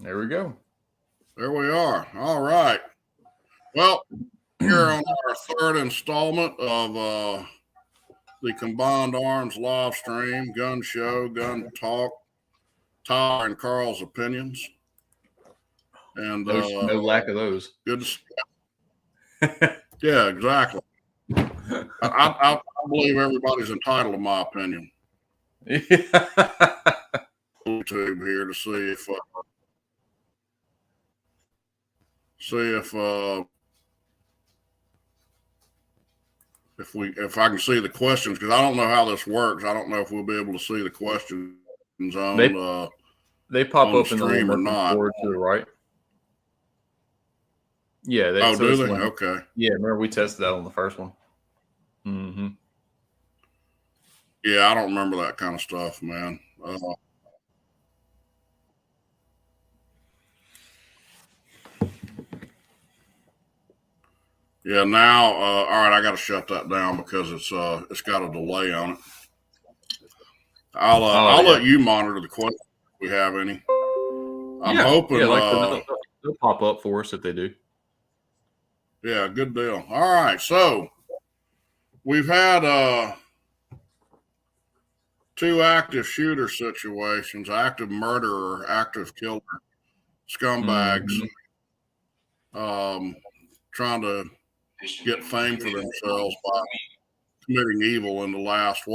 There we go. There we are. All right. Well, here on our third installment of the Combined Arms live stream, gun show, gun talk, Tyler and Carl's opinions. And no lack of those. Good to see. Yeah, exactly. I believe everybody's entitled to my opinion. YouTube here to see if I can see the questions, because I don't know how this works. I don't know if we'll be able to see the questions on they pop on up in the stream or not. Board to the right. Yeah. Do they? Okay. Yeah, remember we tested that on the first one. Mm-hmm. Yeah, I don't remember that kind of stuff, man. Yeah, now, all right, I got to shut that down because it's got a delay on it. I'll let you monitor the questions if we have any. I'm hoping they'll pop up for us if they do. Yeah, good deal. All right, so we've had two active shooter situations: active murderer, active killer, scumbags, trying to get fame for themselves by committing evil in the last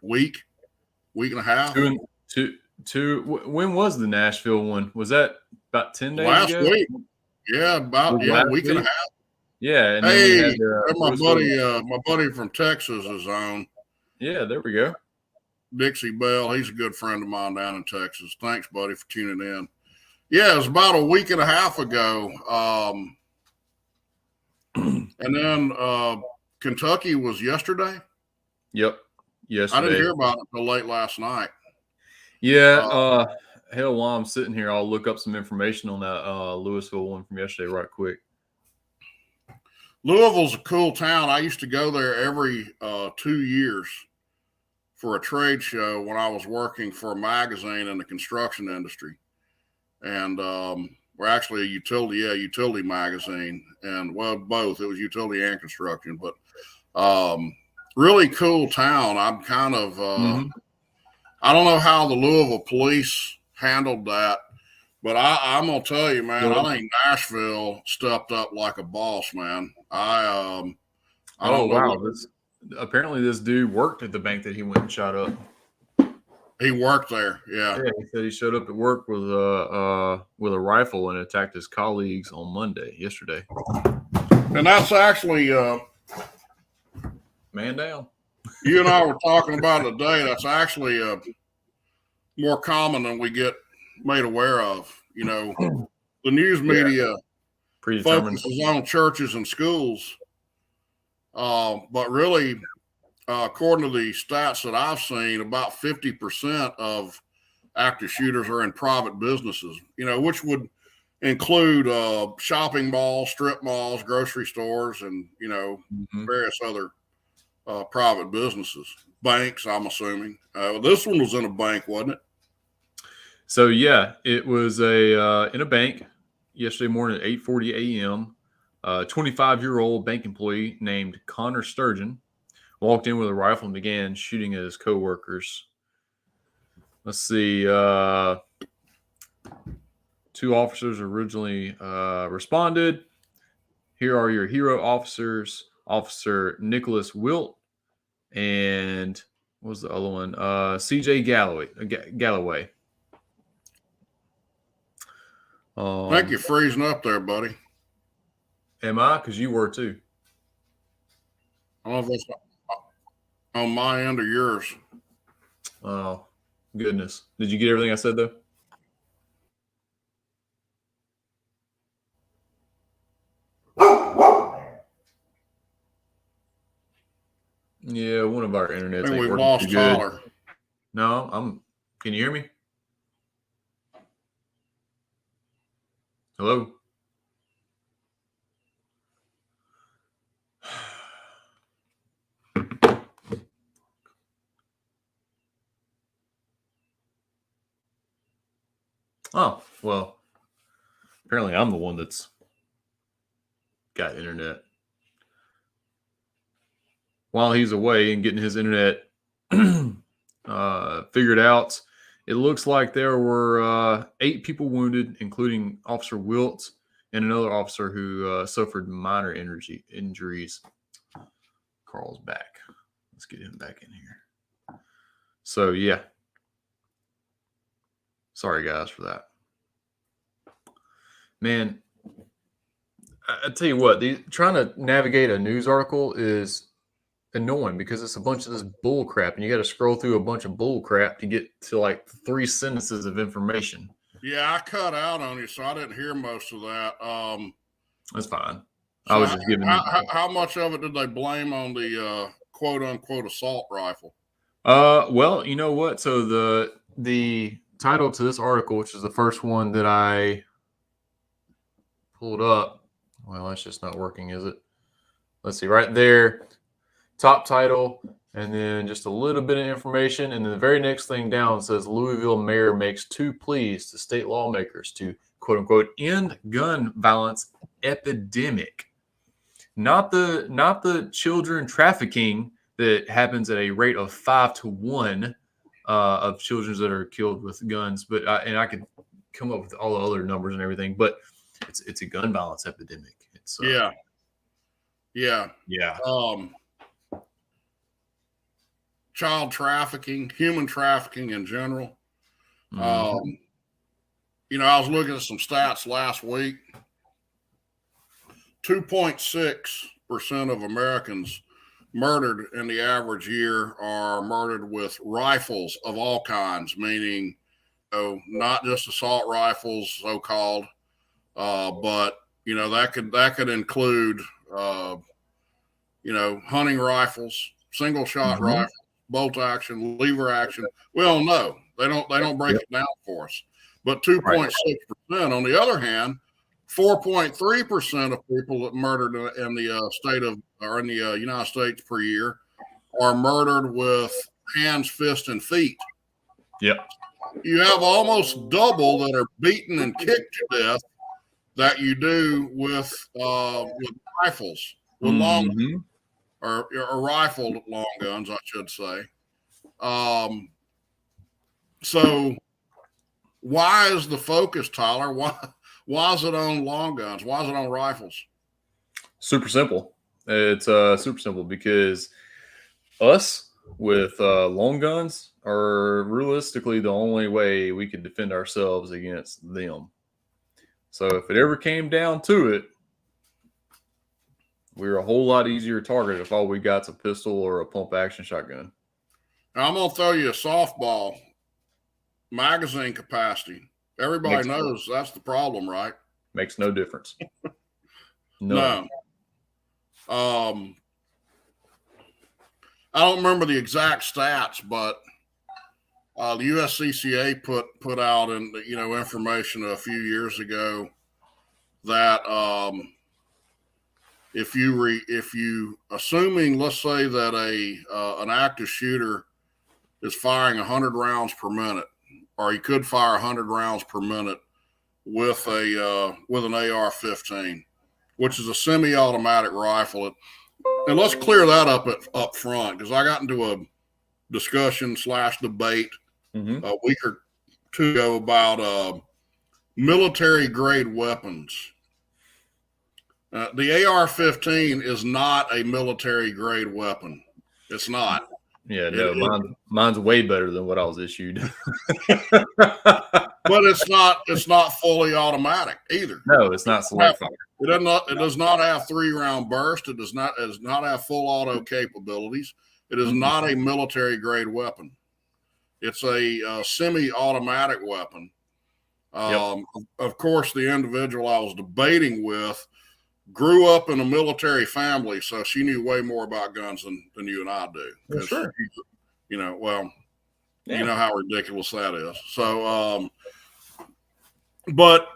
week and a half. When was the Nashville one? Was that about 10 days last ago? Week? Yeah, about a week and a half. Yeah, and hey, my buddy from Texas is on. Yeah, there we go. Dixie Bell, he's a good friend of mine down in Texas. Thanks, buddy, for tuning in. Yeah, it was about a week and a half ago. And then Kentucky was yesterday. Yep, yesterday. I didn't hear about it until late last night. Yeah, hell, while I'm sitting here, I'll look up some information on that Louisville one from yesterday right quick. Louisville's a cool town. I used to go there every 2 years for a trade show when I was working for a magazine in the construction industry. And we're actually a utility magazine. And, well, both. It was utility and construction. But really cool town. I'm kind of I don't know how the Louisville police handled that. But I'm going to tell you, man, I think Nashville stepped up like a boss, man. I don't know. Apparently this dude worked at the bank that he went and shot up. He worked there, yeah. Yeah, he said he showed up at work with a rifle and attacked his colleagues on yesterday. And that's actually man down. You and I were talking about it today. That's actually more common than we get made aware of. You know, the news media focuses on churches and schools, but really, according to the stats that I've seen, about 50% of active shooters are in private businesses, you know, which would include shopping malls, strip malls, grocery stores, and, you know, various other private businesses. Banks, I'm assuming. This one was in a bank, wasn't it? So, yeah, it was in a bank yesterday morning at 8:40 a.m. 25-year-old bank employee named Connor Sturgeon walked in with a rifle and began shooting at his coworkers. Let's see. 2 officers originally responded. Here are your hero officers: Officer Nicholas Wilt and what was the other one? C.J. Galloway. I think you're freezing up there, buddy. Am I? Because you were too. I don't know if that's on my end or yours. Oh, goodness. Did you get everything I said, though? Yeah, one of our internets. I think we've lost Tyler. No, can you hear me? Hello? Oh, well, Apparently, I'm the one that's got internet. While he's away and getting his internet figured out, it looks like there were 8 people wounded, including Officer Wiltz and another officer who suffered minor injuries. Carl's back. Let's get him back in here. So, yeah. Sorry, guys, for that. Man, I tell you what, trying to navigate a news article is annoying because it's a bunch of this bull crap, and you got to scroll through a bunch of bull crap to get to like 3 sentences of information. Yeah, I cut out on you, so I didn't hear most of that. That's fine. So I was just giving. How much of it did they blame on the quote unquote assault rifle? Well, you know what? So the title to this article, which is the first one that I pulled up. Well, that's just not working, is it? Let's see, right there, top title, and then just a little bit of information, and then the very next thing down says Louisville mayor makes 2 pleas to state lawmakers to quote unquote end gun violence epidemic. Not the children trafficking that happens at a rate of 5 to 1 of children that are killed with guns, but I could come up with all the other numbers and everything, but it's a gun violence epidemic. It's yeah. Child trafficking, human trafficking in general. Mm-hmm. I was looking at some stats last week. 2.6% of Americans murdered in the average year are murdered with rifles of all kinds, meaning not just assault rifles, so-called, but that could include hunting rifles, single shot rifles, bolt action, lever action. We don't know. They don't break it down for us. But 2.6%. On the other hand, 4.3% of people that murdered in the state of or in the United States per year are murdered with hands, fists, and feet. Yep. You have almost double that are beaten and kicked to death that you do with rifles, with long or rifled long guns, I should say. So why is the focus, Tyler? Why is it on long guns? Why is it on rifles? Super simple. It's super simple because us with long guns are realistically the only way we could defend ourselves against them. So if it ever came down to it, we're a whole lot easier target if all we got's a pistol or a pump action shotgun. Now, I'm going to throw you a softball. Magazine capacity. Everybody knows that's the problem, right? Makes no difference. No. I don't remember the exact stats, but the USCCA put out information a few years ago that if you assuming, let's say that an active shooter is firing 100 rounds per minute, or he could fire 100 rounds per minute with an AR-15, which is a semi-automatic rifle. And let's clear that up front, because I got into a discussion / debate a week or two ago about military grade weapons. The AR-15 is not a military grade weapon. It's not. Yeah, no, mine's way better than what I was issued. But it's not fully automatic either. No, it's not select fire. It does not have 3-round burst. It does not have full auto capabilities. It is not a military grade weapon. It's a semi-automatic weapon. Of course, the individual I was debating with grew up in a military family, so she knew way more about guns than you and I do. Well, sure. You know how ridiculous that is. So, but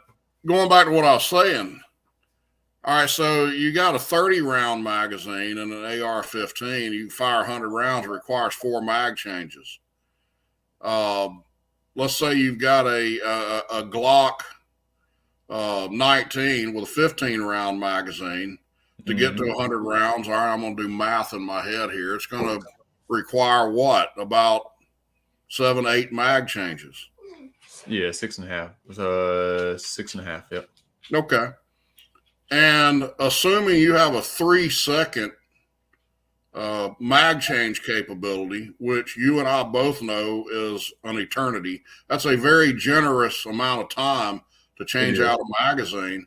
going back to what I was saying, all right, so you got a 30-round magazine and an AR-15. You can fire 100 rounds. It requires 4 mag changes. Let's say you've got a Glock 19 with a 15 round magazine to get to 100 rounds. All right, I'm going to do math in my head here. It's going to require what? About 7, 8 mag changes. Yeah, 6.5. 6.5. Yep. Okay. And assuming you have a 3-second mag change capability, which you and I both know is an eternity, that's a very generous amount of time to change out a magazine.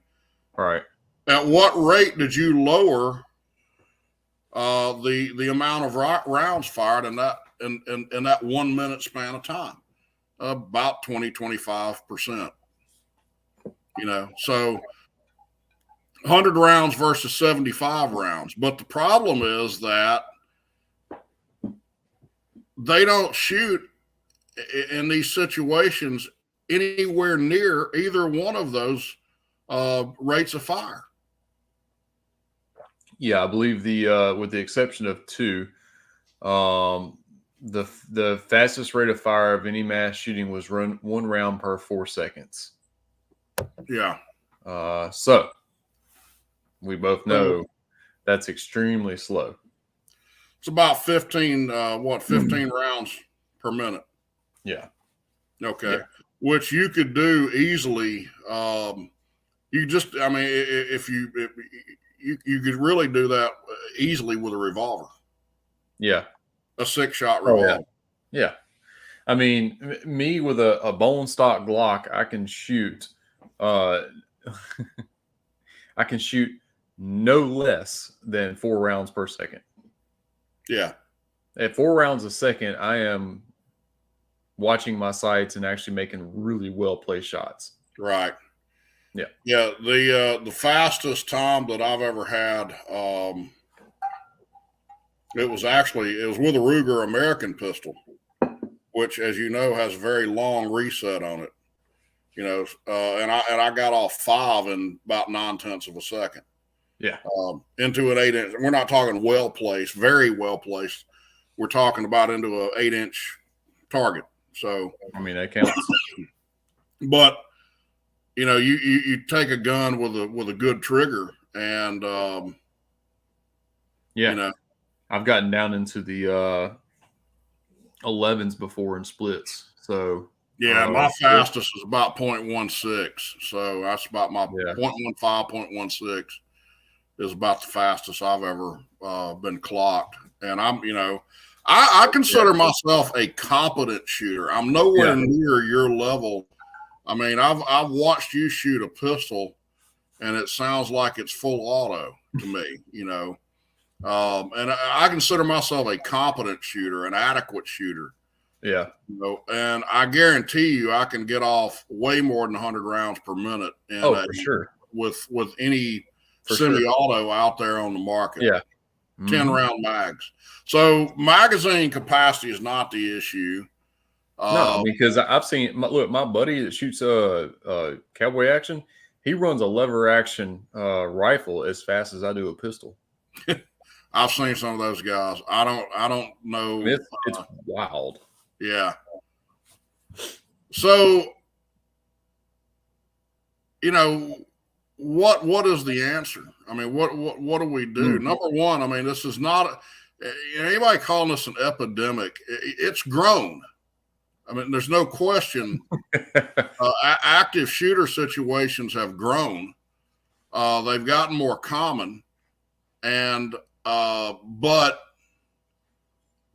All right. At what rate did you lower the amount of rounds fired in that 1 minute span of time? About 20-25%. So 100 rounds versus 75 rounds. But the problem is that they don't shoot in these situations anywhere near either one of those rates of fire. Yeah, I believe with the exception of 2, the fastest rate of fire of any mass shooting was 1 round per 4 seconds. Yeah. So we both know that's extremely slow. It's about 15 rounds per minute. Yeah. Okay. Yeah. Which you could do easily. If you could really do that easily with a revolver. Yeah. A 6-shot revolver. Yeah. I mean, me with a bone stock Glock, I can shoot I can shoot no less than 4 rounds per second. Yeah. At 4 rounds a second, I am watching my sights and actually making really well placed shots. Right. Yeah. Yeah. The fastest time that I've ever had, it was with a Ruger American pistol, which, as you know, has a very long reset on it. And I got off 5 in about 9/10 of a second. Yeah. Into an 8-inch. We're not talking well placed, very well placed. We're talking about into an 8-inch target. So I mean, that counts. But you take a gun with a good trigger, and I've gotten down into the 11s before in splits. So yeah, my fastest is about 0.16. So that's about my 0.15, 0.16 is about the fastest I've ever been clocked. And I consider myself a competent shooter. I'm nowhere near your level. I mean, I've watched you shoot a pistol, and it sounds like it's full auto to me, and I consider myself a competent shooter, an adequate shooter. Yeah. And I guarantee you I can get off way more than 100 rounds per minute. For sure. With any semi-auto out there on the market. Yeah. 10-round mags. So magazine capacity is not the issue. No, because I've seen my buddy that shoots cowboy action. He runs a lever action rifle as fast as I do a pistol. I've seen some of those guys. I don't know. It's wild. Yeah. So, what is the answer? I mean, what do we do? Number one, I mean, this is not anybody calling this an epidemic. It's grown. I mean, there's no question. Active shooter situations have grown. They've gotten more common, but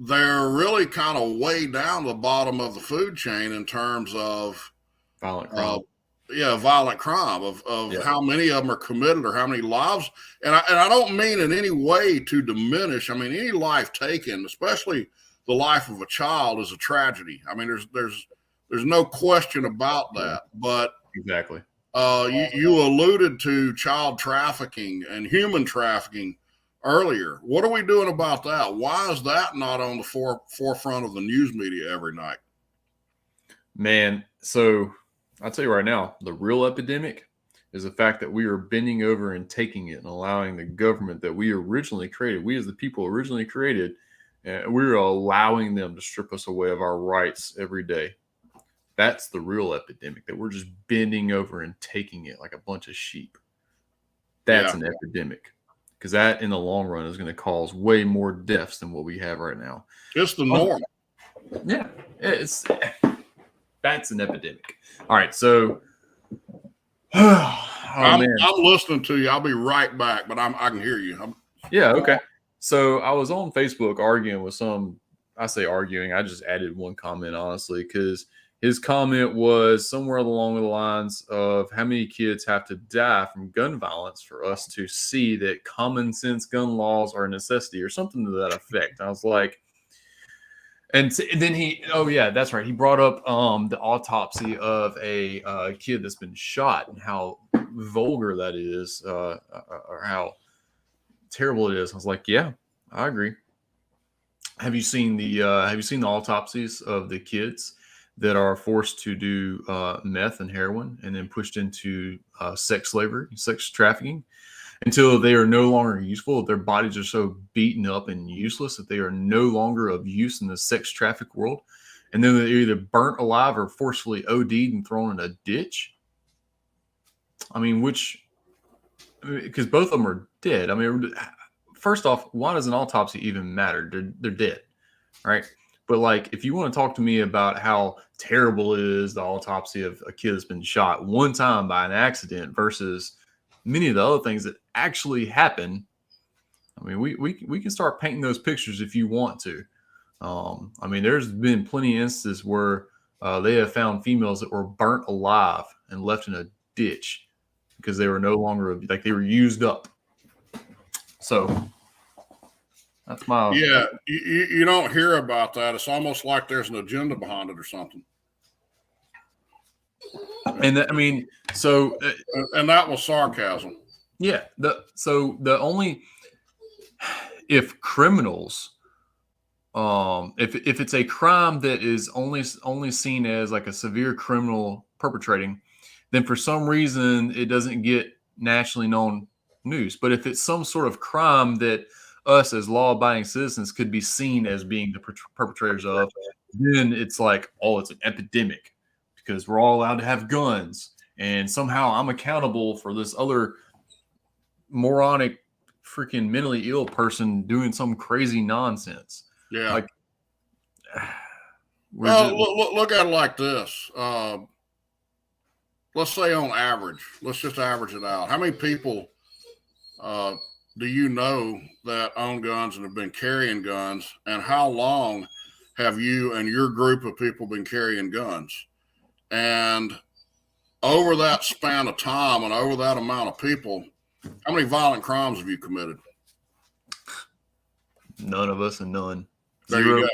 they're really kind of way down the bottom of the food chain in terms of violent crime. Violent crime of how many of them are committed or how many lives. And I don't mean in any way to diminish. I mean, any life taken, especially the life of a child, is a tragedy. I mean, there's no question about that. But exactly, you alluded to child trafficking and human trafficking earlier. What are we doing about that? Why is that not on the forefront of the news media every night? Man, so I'll tell you right now, the real epidemic is the fact that we are bending over and taking it and allowing the government that we originally created, we as the people originally created, we're allowing them to strip us away of our rights every day. That's the real epidemic, that we're just bending over and taking it like a bunch of sheep. That's an epidemic, because that in the long run is going to cause way more deaths than what we have right now. It's the norm. Yeah, that's an epidemic. All right, so I'm listening to you. I'll be right back, but I can hear you. Yeah, okay. So I was on Facebook arguing with I say arguing, I just added one comment, honestly, because his comment was somewhere along the lines of how many kids have to die from gun violence for us to see that common sense gun laws are a necessity, or something to that effect. I was like, and then that's right. He brought up the autopsy of a kid that's been shot and how vulgar that is, or how terrible it is. I was like, yeah, I agree. Have you seen the autopsies of the kids that are forced to do meth and heroin and then pushed into sex slavery, sex trafficking, until they are no longer useful? Their bodies are so beaten up and useless that they are no longer of use in the sex traffic world, and then they're either burnt alive or forcefully OD'd and thrown in a ditch. I mean, because both of them are dead. I mean, first off, why does an autopsy even matter? They're dead, right? But like, if you want to talk to me about how terrible it is, the autopsy of a kid that's been shot one time by an accident versus many of the other things that actually happen, I mean, we can start painting those pictures if you want to. I mean, there's been plenty of instances where they have found females that were burnt alive and left in a ditch because they were no longer, like, they were used up. So that's my... Yeah, you don't hear about that. It's almost like there's an agenda behind it or something. And I mean, so... and that was sarcasm. Yeah. If criminals, if it's a crime that is only seen as like a severe criminal perpetrating, then for some reason it doesn't get nationally known news. But if it's some sort of crime that us as law-abiding citizens could be seen as being the perpetrators of, then it's like, oh, it's an epidemic because we're all allowed to have guns, and somehow I'm accountable for this other moronic, freaking mentally ill person doing some crazy nonsense. Yeah. Like, well, look at it like this. Let's say on average, let's just average it out. How many people do you know that own guns and have been carrying guns? And how long have you and your group of people been carrying guns? And over that span of time and over that amount of people, how many violent crimes have you committed? None of us, and none. There you go.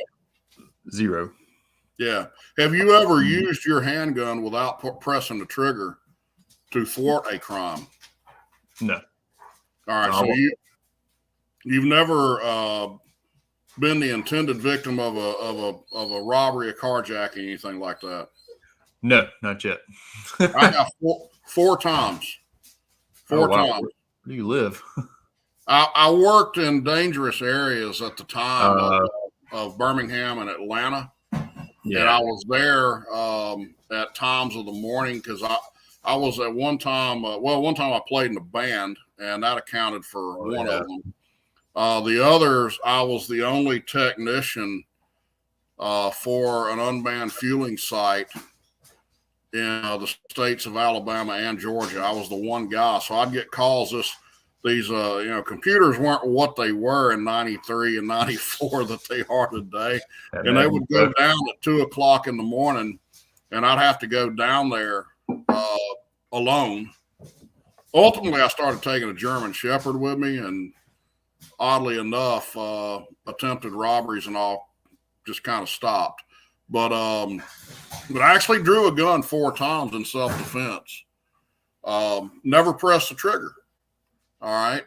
Zero. Yeah. Have you ever used your handgun without pressing the trigger to thwart a crime? No. All right. So you've never been the intended victim of a robbery, a carjacking, anything like that? No, not yet. I got four times. Four times. Where do you live? I worked in dangerous areas at the time of Birmingham and Atlanta. Yeah. And I was there at times of the morning because I was at one time, one time I played in a band, and that accounted for one of them. The others, I was the only technician for an unmanned fueling site in the states of Alabama and Georgia. I was the one guy. So I'd get calls. These computers weren't what they were in 93 and 94 that they are today. And they would go down at 2:00 in the morning, and I'd have to go down there alone. Ultimately, I started taking a German Shepherd with me, and oddly enough, attempted robberies and all just kind of stopped. But I actually drew a gun 4 times in self-defense. Never pressed the trigger. All right.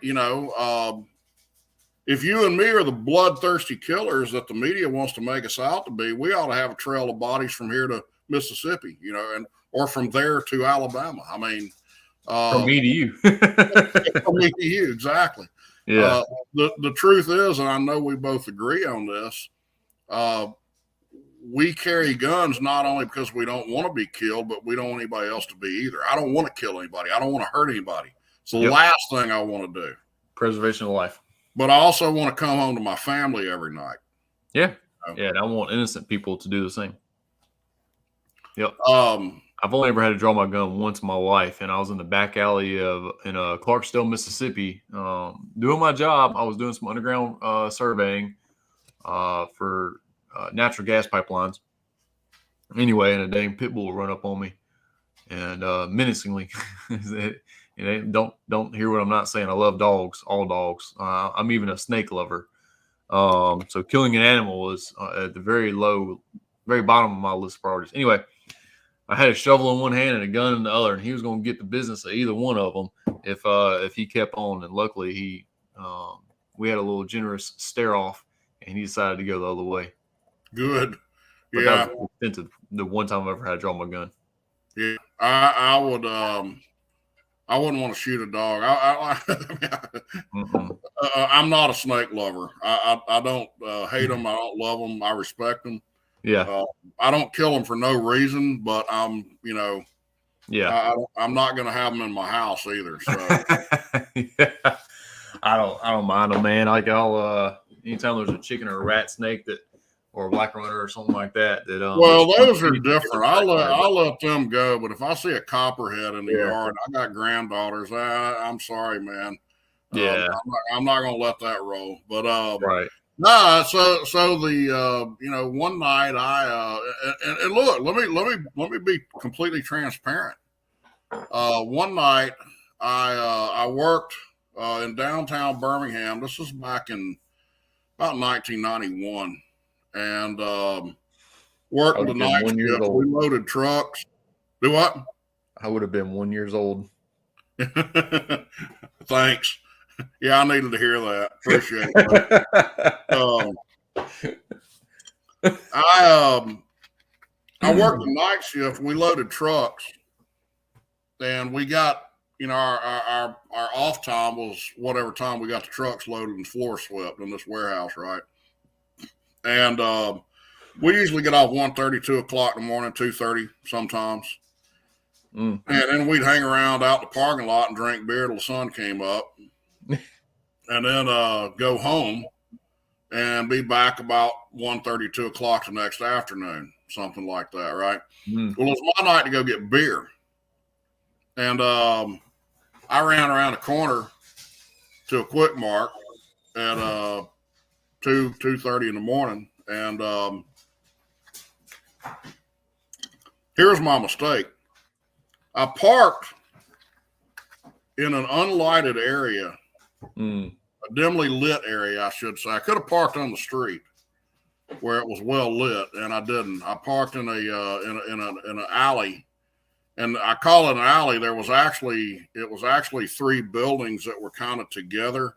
If you and me are the bloodthirsty killers that the media wants to make us out to be, we ought to have a trail of bodies from here to Mississippi, or from there to Alabama. I mean, from me to you. From me to you. Exactly. Yeah. The truth is, and I know we both agree on this, we carry guns not only because we don't want to be killed, but we don't want anybody else to be either. I don't want to kill anybody. I don't want to hurt anybody. It's the last thing I want to do. Preservation of life. But I also want to come home to my family every night. Yeah. Yeah, and I want innocent people to do the same. Yep. I've only ever had to draw my gun once in my life, and I was in the back alley in Clarksdale, Mississippi, doing my job. I was doing some underground surveying for natural gas pipelines. Anyway, and a dang pit bull would run up on me, and menacingly. Don't hear what I'm not saying. I love dogs, all dogs. I'm even a snake lover. So killing an animal is at the very bottom of my list of priorities. Anyway, I had a shovel in one hand and a gun in the other, and he was going to get the business of either one of them if he kept on. And luckily, we had a little generous stare off, and he decided to go the other way. Good. But that was the one time I've ever had to draw my gun. Yeah, I wouldn't want to shoot a dog. I'm not a snake lover. I don't hate them. I don't love them. I respect them. Yeah. I don't kill them for no reason, but I'm not going to have them in my house either. So yeah. I don't mind them, man. Like anytime there's a chicken or a rat snake or a black runner or something like that. Well, those are different. I'll let them go. But if I see a copperhead in the yard, I got granddaughters. I'm sorry, man. Yeah, I'm not going to let that roll. But right. Nah. So the one night and look, let me be completely transparent. One night I worked in downtown Birmingham. This was back in about 1991. And worked the night shift. We loaded trucks. Do what? I would have been 1 year old. Thanks. Yeah, I needed to hear that. Appreciate it. I worked the night shift. We loaded trucks, and we got our off time was whatever time we got the trucks loaded and floor swept in this warehouse, right? And we usually get off 1:30, 2 o'clock in the morning, 2:30 sometimes. And then we'd hang around out in the parking lot and drink beer till the sun came up. And then go home and be back about 1:30, 2 o'clock the next afternoon, something like that, right? Well, it was my night to go get beer. And I ran around the corner to a Quick Mart at 2:30 in the morning, and here's my mistake. I parked in an unlighted area, a dimly lit area, I should say. I could have parked on the street where it was well lit, and I didn't. I parked in an alley, and I call it an alley. It was actually 3 buildings that were kind of together.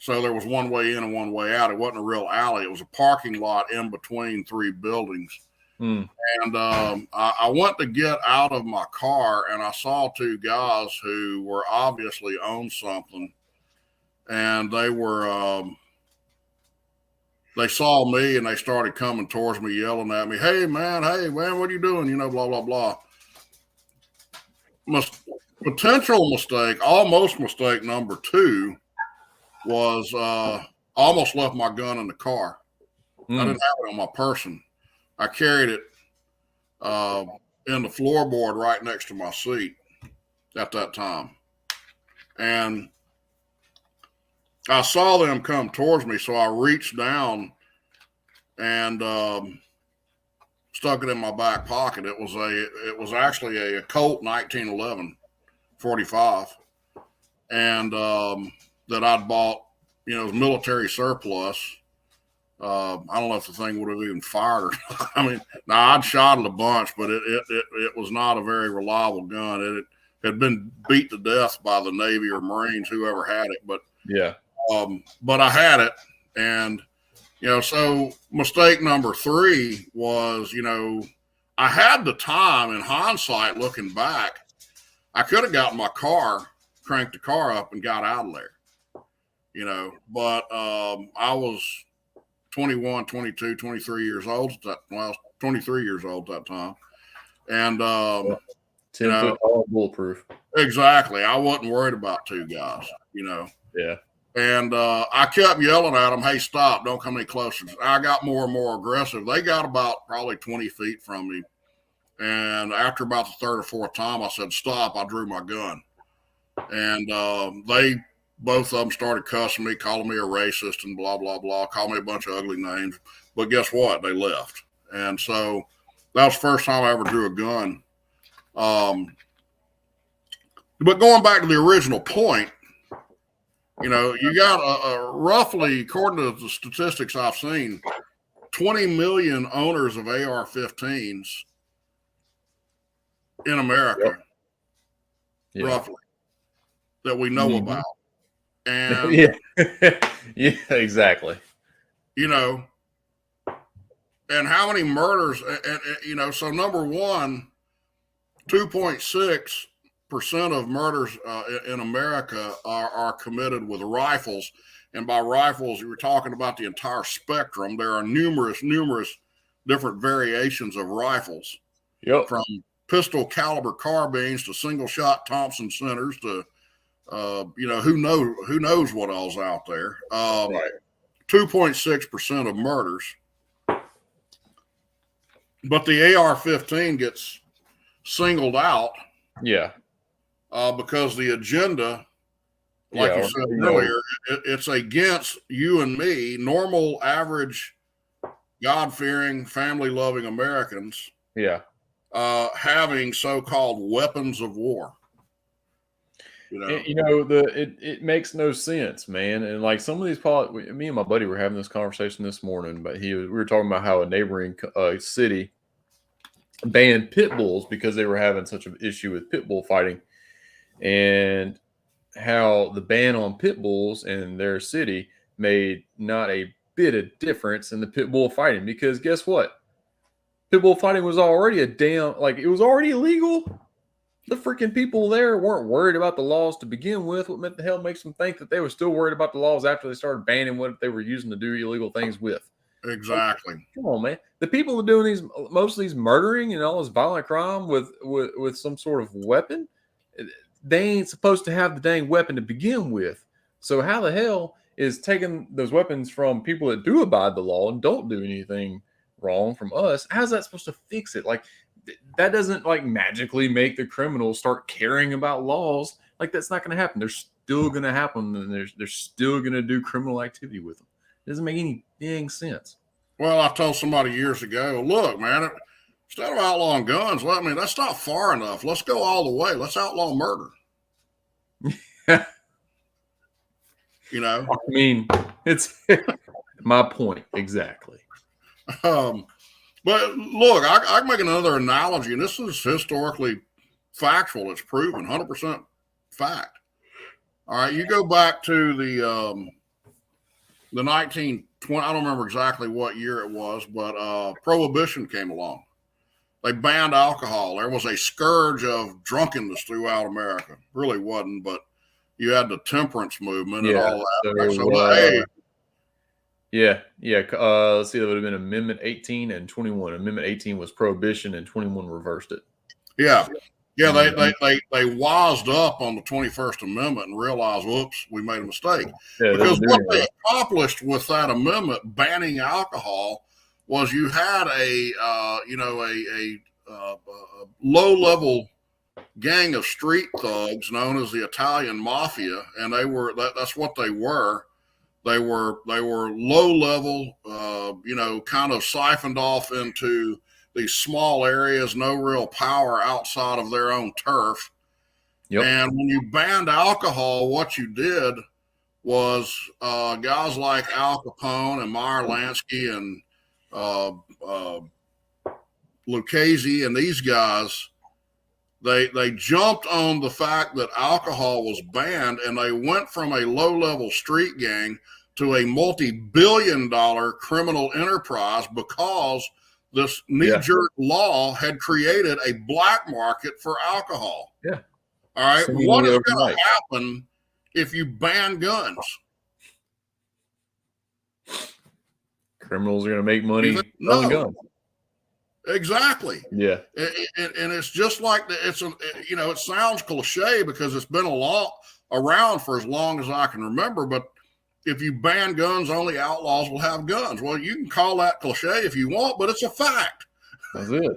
So there was one way in and one way out. It wasn't a real alley. It was a parking lot in between 3 buildings. And I went to get out of my car, and I saw 2 guys who were obviously on something. And they saw me, and they started coming towards me, yelling at me, hey, man, what are you doing? Blah, blah, blah. Potential mistake, almost mistake number 2. Was almost left my gun in the car. I didn't have it on my person. I carried it in the floorboard right next to my seat at that time. And I saw them come towards me, so I reached down and stuck it in my back pocket. It was actually a Colt 1911 45, and that I'd bought, it was military surplus. I don't know if the thing would have even fired or not. I mean, I'd shot it a bunch, but it was not a very reliable gun. It had been beat to death by the Navy or Marines, whoever had it. But yeah, but I had it, and so mistake number 3 was, I had the time. In hindsight, looking back, I could have gotten my car, cranked the car up, and got out of there. But I was 21, 22, 23 years old. Well, I was 23 years old at that time. And, 10-foot tall, bulletproof. Exactly. I wasn't worried about two guys, Yeah. And I kept yelling at them, hey, stop, don't come any closer. I got more and more aggressive. They got about probably 20 feet from me. And after about the third or fourth time, I said, stop. I drew my gun. And both of them started cussing me, calling me a racist and blah, blah, blah, calling me a bunch of ugly names. But guess what? They left. And so that was the first time I ever drew a gun. But going back to the original point, you got a roughly, according to the statistics I've seen, 20 million owners of AR-15s in America, roughly, that we know about. And yeah, exactly. And how many murders? And so number one, 2.6% of murders in America are committed with rifles. And by rifles, you were talking about the entire spectrum. There are numerous different variations of rifles. Yep. From pistol caliber carbines to single shot Thompson centers to, who knows what all's out there. 2.6% of murders. But the AR-15 gets singled out. Yeah. Because the agenda, like you said earlier, it's against you and me, normal, average, God-fearing, family-loving Americans. Yeah. Having so-called weapons of war. It makes no sense, man. And like some of these, me and my buddy were having this conversation this morning, but we were talking about how a neighboring city banned pit bulls because they were having such an issue with pit bull fighting, and how the ban on pit bulls in their city made not a bit of difference in the pit bull fighting, because guess what? Pit bull fighting was already it was already illegal. The freaking people there weren't worried about the laws to begin with. What the hell makes them think that they were still worried about the laws after they started banning what they were using to do illegal things with? Exactly. Come on, man. The people who are doing most of these murdering and all this violent crime with some sort of weapon, they ain't supposed to have the dang weapon to begin with. So how the hell is taking those weapons from people that do abide the law and don't do anything wrong from us? How's that supposed to fix it? Like, that doesn't magically make the criminals start caring about laws. Like, that's not going to happen. They're still going to happen, and they're still going to do criminal activity with them. It doesn't make any dang sense. Well, I told somebody years ago, look, man, instead of outlawing guns, that's not far enough. Let's go all the way. Let's outlaw murder. It's my point exactly. But look, I can make another analogy, and this is historically factual. It's proven, 100% fact. All right, you go back to the 1920. I don't remember exactly what year it was, but Prohibition came along. They banned alcohol. There was a scourge of drunkenness throughout America. Really wasn't, but you had the temperance movement and all that. Let's see, that would have been Amendment 18 and 21. Amendment 18 was prohibition, and 21 reversed it. Yeah. They wised up on the 21st Amendment and realized, whoops, we made a mistake. Because what they accomplished with that amendment banning alcohol was you had a low-level gang of street thugs known as the Italian Mafia, and that's what they were. They were low level, kind of siphoned off into these small areas, no real power outside of their own turf. Yep. And when you banned alcohol, what you did was guys like Al Capone and Meyer Lansky and Lucchese and these guys, they jumped on the fact that alcohol was banned, and they went from a low-level street gang to a multi-billion-dollar criminal enterprise because this knee-jerk law had created a black market for alcohol. Yeah. All right. What is going to happen if you ban guns? Criminals are going to make money selling guns. Exactly. Yeah. And it's just like it sounds cliche because it's been around for as long as I can remember. But if you ban guns, only outlaws will have guns. Well, you can call that cliche if you want, but it's a fact. That's it.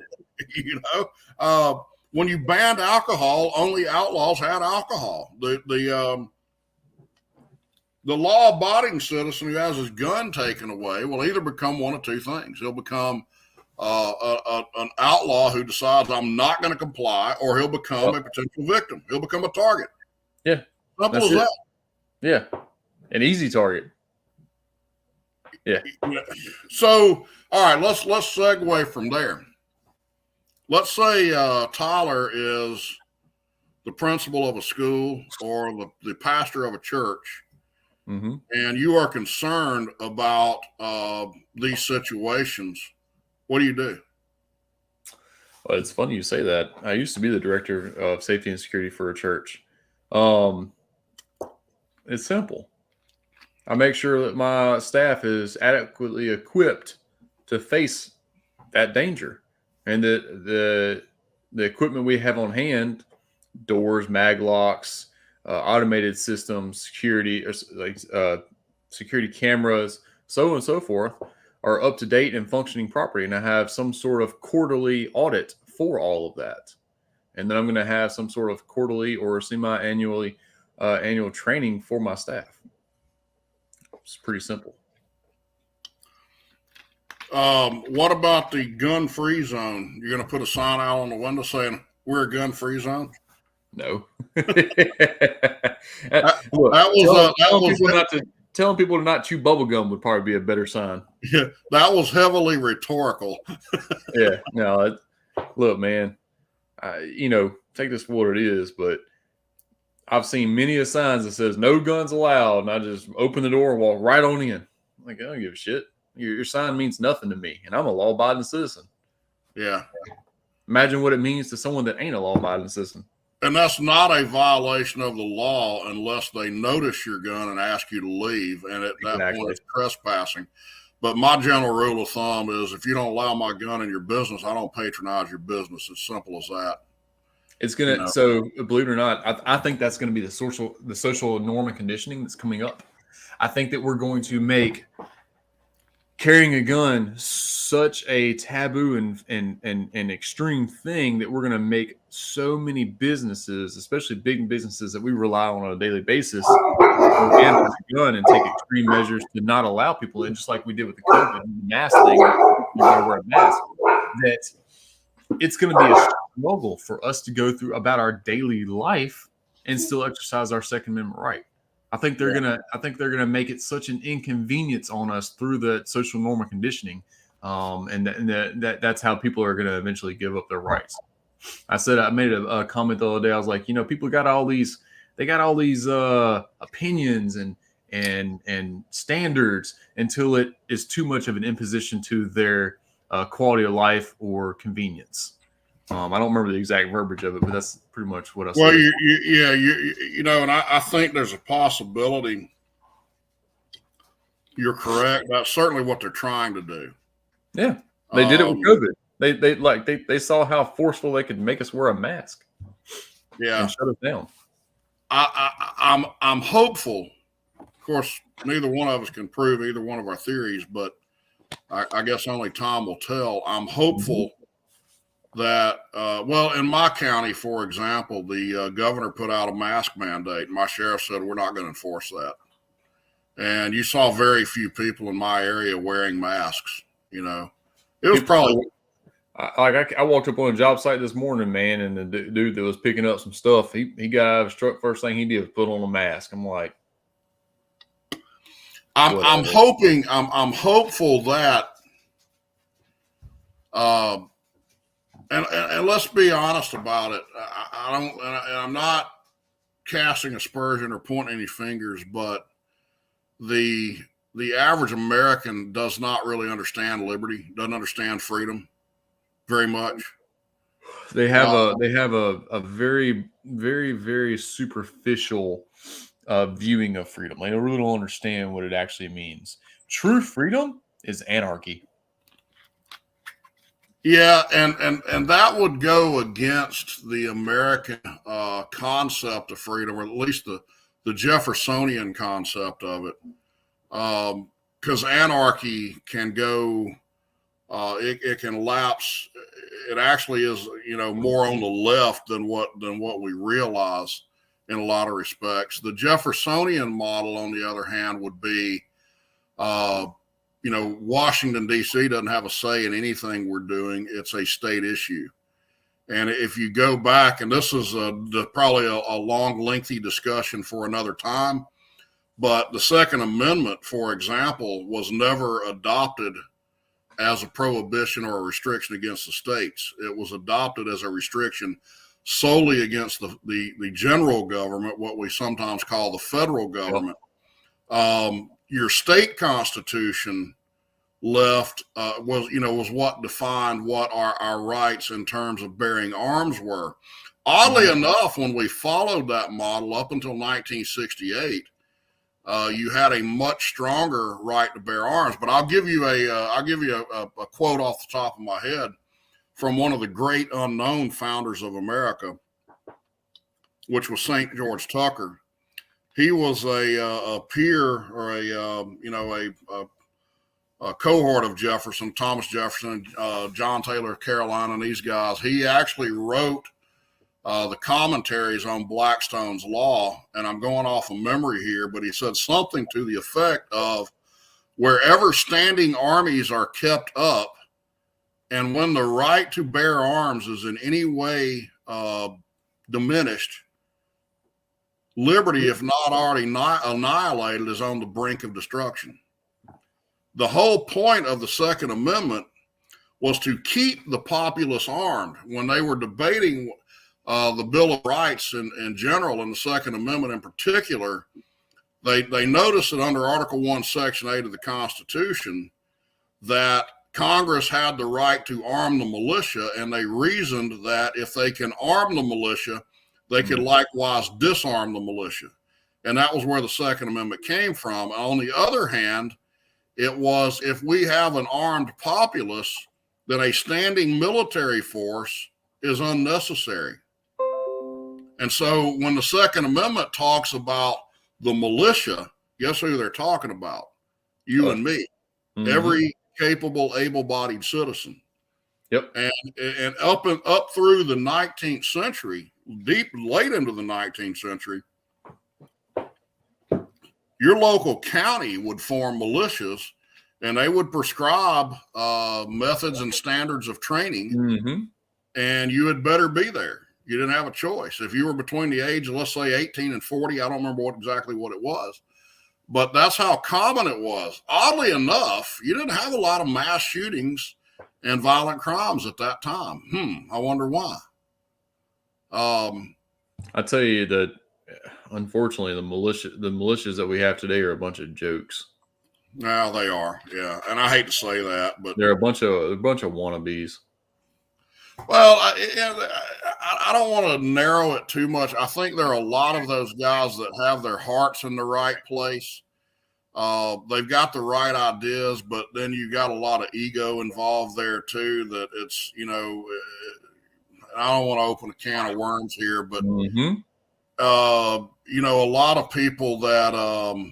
When you banned alcohol, only outlaws had alcohol. The law-abiding citizen who has his gun taken away will either become one of two things. He'll become an outlaw who decides I'm not going to comply, or he'll become a potential victim. He'll become a target. Yeah. Simple as that. Yeah. An easy target. Yeah. So, all right, let's segue from there. Let's say Tyler is the principal of a school or the pastor of a church, and you are concerned about these situations. What do you do? Well, it's funny you say that. I used to be the director of safety and security for a church. It's simple. I make sure that my staff is adequately equipped to face that danger, and that the equipment we have on hand, doors, mag locks, automated systems, security cameras, so on and so forth, are up to date and functioning properly. And I have some sort of quarterly audit for all of that. And then I'm going to have some sort of quarterly or semi-annually annual training for my staff. It's pretty simple. What about the gun-free zone? You're going to put a sign out on the window saying we're a gun-free zone? No. Telling people to not chew bubble gum would probably be a better sign. Yeah, that was heavily rhetorical. Yeah. No. Look, man. Take this for what it is, but I've seen many a signs that says no guns allowed, and I just open the door and walk right on in. I'm like, I don't give a shit. Your sign means nothing to me, and I'm a law-abiding citizen. Yeah. Imagine what it means to someone that ain't a law-abiding citizen. And that's not a violation of the law unless they notice your gun and ask you to leave, and at that point it's trespassing. But my general rule of thumb is if you don't allow my gun in your business, I don't patronize your business. It's simple as that. It's gonna. So believe it or not, I think that's going to be the social norm and conditioning that's coming up. I think that we're going to make carrying a gun such a taboo and extreme thing that we're going to make so many businesses, especially big businesses that we rely on a daily basis, ban a gun and take extreme measures to not allow people in, just like we did with the COVID and the mask thing. You got to wear a mask. That it's going to be a struggle for us to go through about our daily life and still exercise our Second Amendment right. I think they're gonna make it such an inconvenience on us through the social norm and conditioning, and that's how people are gonna eventually give up their rights. I made a comment the other day. I was like, people got all these opinions and standards until it is too much of an imposition to their quality of life or convenience. I don't remember the exact verbiage of it, but that's pretty much what I said. Well, and I think there's a possibility. You're correct. That's certainly what they're trying to do. Yeah, they did it with COVID. They saw how forceful they could make us wear a mask. Yeah, and shut us down. I'm hopeful. Of course, neither one of us can prove either one of our theories, but I guess only time will tell. I'm hopeful that, in my county, for example, the governor put out a mask mandate. My sheriff said, we're not going to enforce that. And you saw very few people in my area wearing masks. It was probably... I walked up on a job site this morning, man, and the dude that was picking up some stuff, he got out of his truck. First thing he did was put on a mask. I'm like... I'm hopeful that... And let's be honest about it. I'm not casting aspersion or pointing any fingers, but the average American does not really understand liberty, doesn't understand freedom very much. They have a very, very, very superficial viewing of freedom. They really don't understand what it actually means. True freedom is anarchy. Yeah, and that would go against the American concept of freedom, or at least the Jeffersonian concept of it, because anarchy can go, it can lapse. It actually is, more on the left than what we realize in a lot of respects. The Jeffersonian model, on the other hand, would be, Washington, D.C. doesn't have a say in anything we're doing. It's a state issue. And if you go back, and this is probably a long, lengthy discussion for another time, but the Second Amendment, for example, was never adopted as a prohibition or a restriction against the states. It was adopted as a restriction solely against the general government, what we sometimes call the federal government. Your state constitution left was what defined what our rights in terms of bearing arms were. Oddly enough, when we followed that model up until 1968, you had a much stronger right to bear arms. But I'll give you a quote off the top of my head from one of the great unknown founders of America, which was St. George Tucker. He was a peer, or a cohort of Jefferson, Thomas Jefferson, John Taylor, Carolina, and these guys. He actually wrote the commentaries on Blackstone's law, and I'm going off of memory here, but he said something to the effect of, wherever standing armies are kept up, and when the right to bear arms is in any way diminished, liberty, if not already annihilated, is on the brink of destruction. The whole point of the Second Amendment was to keep the populace armed. When they were debating the Bill of Rights in general, and the Second Amendment in particular, they noticed that under Article 1, Section 8 of the Constitution, that Congress had the right to arm the militia, and they reasoned that if they can arm the militia, they could likewise disarm the militia. And that was where the Second Amendment came from. On the other hand, it was, if we have an armed populace, then a standing military force is unnecessary. And so when the Second Amendment talks about the militia, guess who they're talking about? You and me. Every capable, able-bodied citizen. Yep. And up through the 19th century, late into the 19th century, your local county would form militias, and they would prescribe methods and standards of training, and you had better be there. You didn't have a choice. If you were between the age of, let's say, 18 and 40, I don't remember exactly what it was, but that's how common it was. Oddly enough, you didn't have a lot of mass shootings and violent crimes at that time. I wonder why. I tell you that, unfortunately, the militias that we have today are a bunch of jokes. Now they are, yeah, and I hate to say that, but they're a bunch of wannabes. Well, I don't want to narrow it too much. I think there are a lot of those guys that have their hearts in the right place. They've got the right ideas, but then you got a lot of ego involved there too. That it's, I don't want to open a can of worms here, but a lot of people that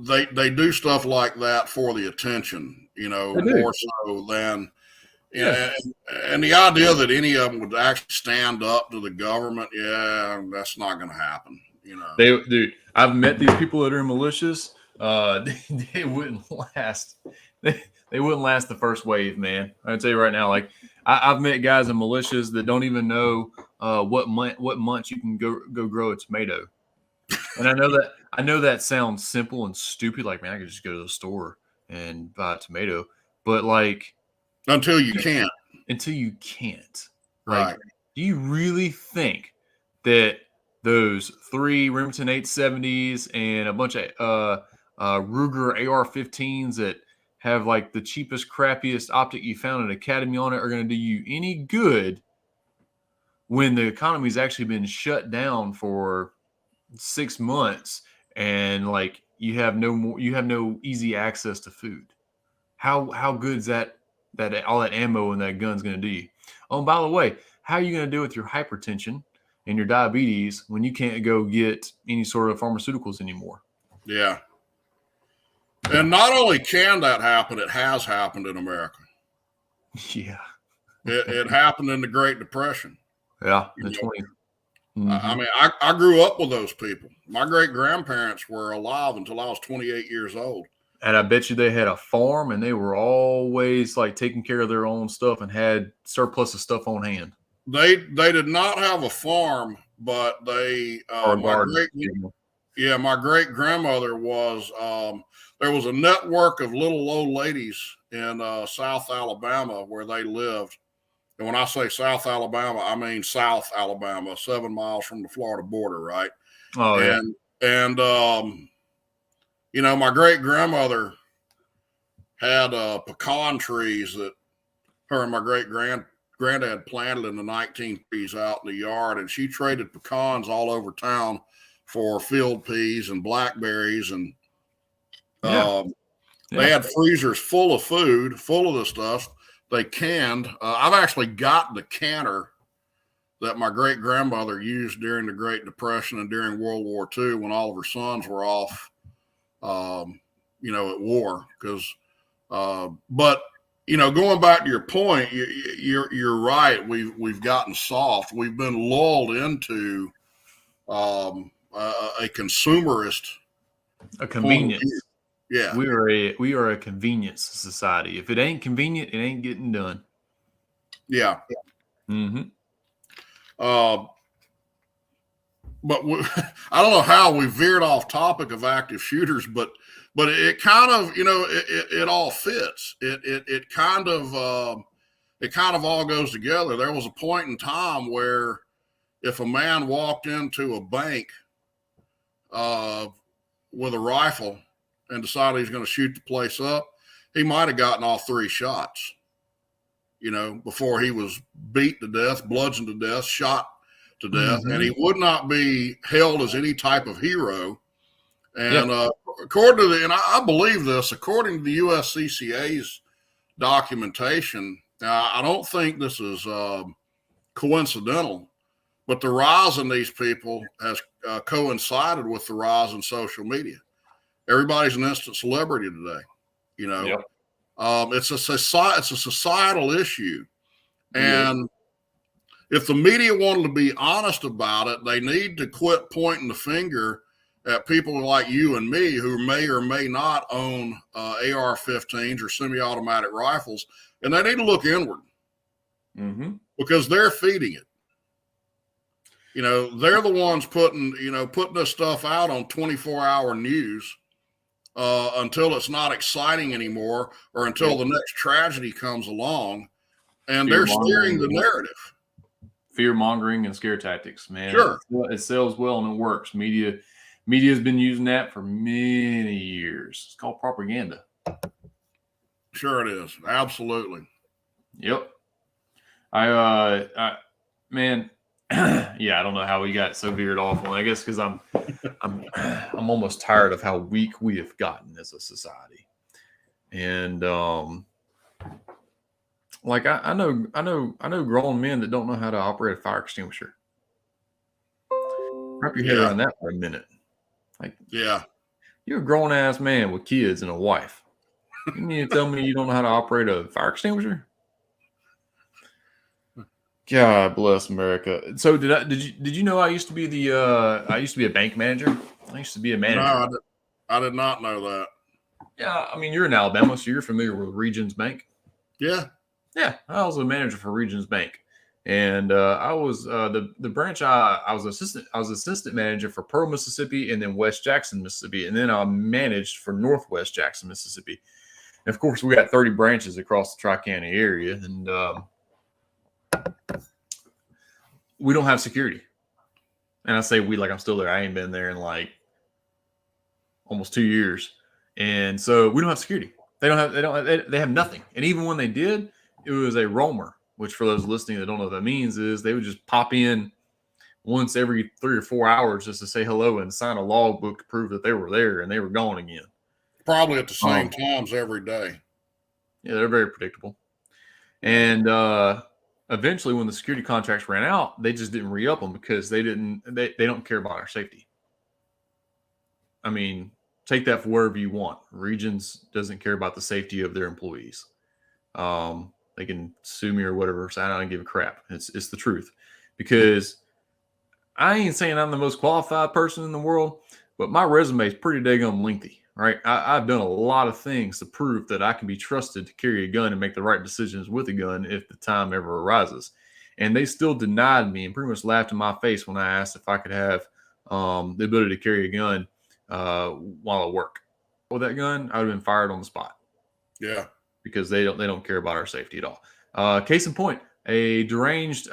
they do stuff like that for the attention, more so than. And the idea that any of them would actually stand up to the government, that's not going to happen. Dude, I've met these people that are in militias. They wouldn't last. They wouldn't last the first wave, man. I'll tell you right now. Like I've met guys in militias that don't even know what months you can go grow a tomato. And I know that sounds simple and stupid. Like, man, I could just go to the store and buy a tomato, but like. Until you can't. Like, right. Do you really think that those 3 Remington 870s and a bunch of Ruger AR-15s that have like the cheapest, crappiest optic you found at Academy on it are going to do you any good when the economy's actually been shut down for 6 months and like you have no easy access to food. How good is that all that ammo and that gun's going to do you? Oh, and by the way, how are you going to deal with your hypertension and your diabetes when you can't go get any sort of pharmaceuticals anymore? Yeah. And not only can that happen, it has happened in America. Yeah. It happened in the Great Depression. Yeah, the 20. Mm-hmm. I mean, I grew up with those people. My great-grandparents were alive until I was 28 years old. And I bet you they had a farm and they were always like taking care of their own stuff and had surplus of stuff on hand. They did not have a farm, but they my great grandmother was there was a network of little old ladies in South Alabama where they lived. And when I say South Alabama, I mean South Alabama, 7 miles from the Florida border, right? Oh, yeah. And you know, my great grandmother had pecan trees that her and my great granddad planted in the 1930s out in the yard, and she traded pecans all over town for field peas and blackberries, and they had freezers full of food, full of the stuff they canned. I've actually got the canner that my great grandmother used during the Great Depression and during World War II when all of her sons were off, you know, at war. Because, but you know, going back to your point, you're right. We've gotten soft. We've been lulled into a consumerist, a convenience. Yeah, we are a convenience society. If it ain't convenient, it ain't getting done. Yeah. Mm-hmm. But I don't know how we veered off topic of active shooters, but it kind of, you know, it all fits. It kind of all goes together. There was a point in time where if a man walked into a bank with a rifle and decided he's going to shoot the place up, he might have gotten all 3 shots, you know, before he was beat to death, bludgeoned to death, shot to death, and he would not be held as any type of hero. And according to and I believe this, according to the USCCA's documentation, I don't think this is coincidental, but the rise in these people has coincided with the rise in social media. Everybody's an instant celebrity today, you know. Yep. It's a societal issue, and if the media wanted to be honest about it, they need to quit pointing the finger at people like you and me who may or may not own AR-15s or semi-automatic rifles, and they need to look inward because they're feeding it. You know, they're the ones putting this stuff out on 24-hour news until it's not exciting anymore or until the next tragedy comes along, and they're steering the narrative. Fear mongering and scare tactics, man. Sure. It sells well and it works. Media has been using that for many years. It's called propaganda. Sure it is. Absolutely. Yep. Man, yeah, I don't know how we got so veered off on. I guess because I'm almost tired of how weak we have gotten as a society, and like I know grown men that don't know how to operate a fire extinguisher. Wrap your head around that for a minute. Like, you're a grown ass man with kids and a wife. You need to tell me you don't know how to operate a fire extinguisher? God bless America. So did you know I used to be a bank manager? I used to be a manager. No, I did not know that. Yeah, I mean, you're in Alabama, so you're familiar with Regions Bank. Yeah. Yeah, I was a manager for Regions Bank, and I was the branch. I was assistant manager for Pearl, Mississippi, and then West Jackson, Mississippi, and then I managed for Northwest Jackson, Mississippi. And of course, we got 30 branches across the Tri-County area, and we don't have security. And I say we like I'm still there. I ain't been there in like almost 2 years, and so we don't have security. They have nothing. And even when they did, it was a roamer, which for those listening that don't know what that means is they would just pop in once every 3 or 4 hours just to say hello and sign a logbook to prove that they were there and they were gone again. Probably at the same times every day. Yeah, they're very predictable. And eventually, when the security contracts ran out, they just didn't re-up them because they don't care about our safety. I mean, take that for wherever you want. Regions doesn't care about the safety of their employees. They can sue me or whatever, so I don't give a crap. It's the truth. Because I ain't saying I'm the most qualified person in the world, but my resume is pretty daggone lengthy, right? I've done a lot of things to prove that I can be trusted to carry a gun and make the right decisions with a gun if the time ever arises. And they still denied me and pretty much laughed in my face when I asked if I could have the ability to carry a gun while at work. With that gun, I would have been fired on the spot. Yeah, because they don't care about our safety at all. Case in point, a deranged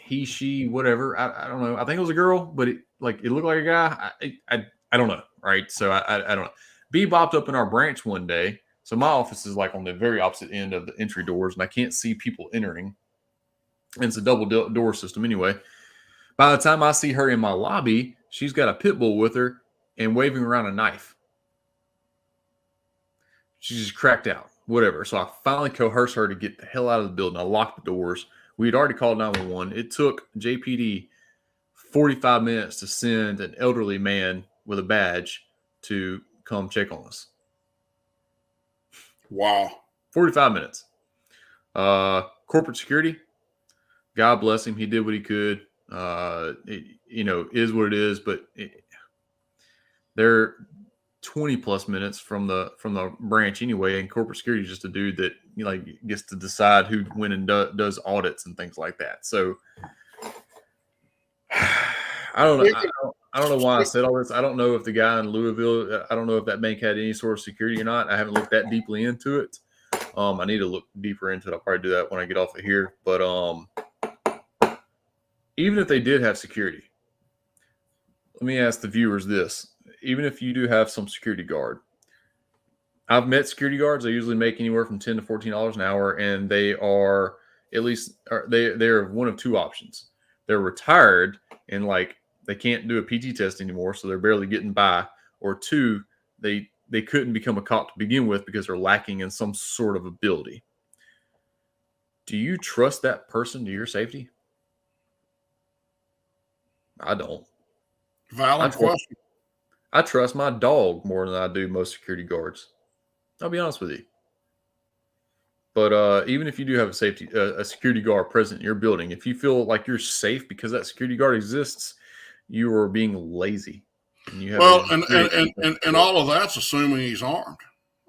he, she, whatever. I don't know. I think it was a girl, but it looked like a guy. I don't know. Right. So I don't know. Bebopped up in our branch one day. So my office is like on the very opposite end of the entry doors, and I can't see people entering. And it's a double door system anyway. By the time I see her in my lobby, she's got a pit bull with her and waving around a knife. She just cracked out. Whatever. So I finally coerced her to get the hell out of the building. I locked the doors. We had already called 911. It took JPD 45 minutes to send an elderly man with a badge to come check on us. Wow. 45 minutes. Corporate security, God bless him. He did what he could. Is what it is, but they're 20 plus minutes from the branch anyway, and corporate security is just a dude that gets to decide who went and does audits and things like that. So I don't know. I don't know why I said all this. I don't know if the guy in Louisville, I don't know if that bank had any sort of security or not. I haven't looked that deeply into it. I need to look deeper into it. I'll probably do that when I get off of here. But even if they did have security, let me ask the viewers this. Even if you do have some security guard, I've met security guards. They usually make anywhere from $10 to $14 an hour, and they are they're one of two options. They're retired and they can't do a PT test anymore, so they're barely getting by. Or two, they couldn't become a cop to begin with because they're lacking in some sort of ability. Do you trust that person to your safety? I don't. Valid question. I trust my dog more than I do most security guards. I'll be honest with you. But even if you do have a security guard present in your building, if you feel like you're safe because that security guard exists, you are being lazy. And you have and all of that's assuming he's armed.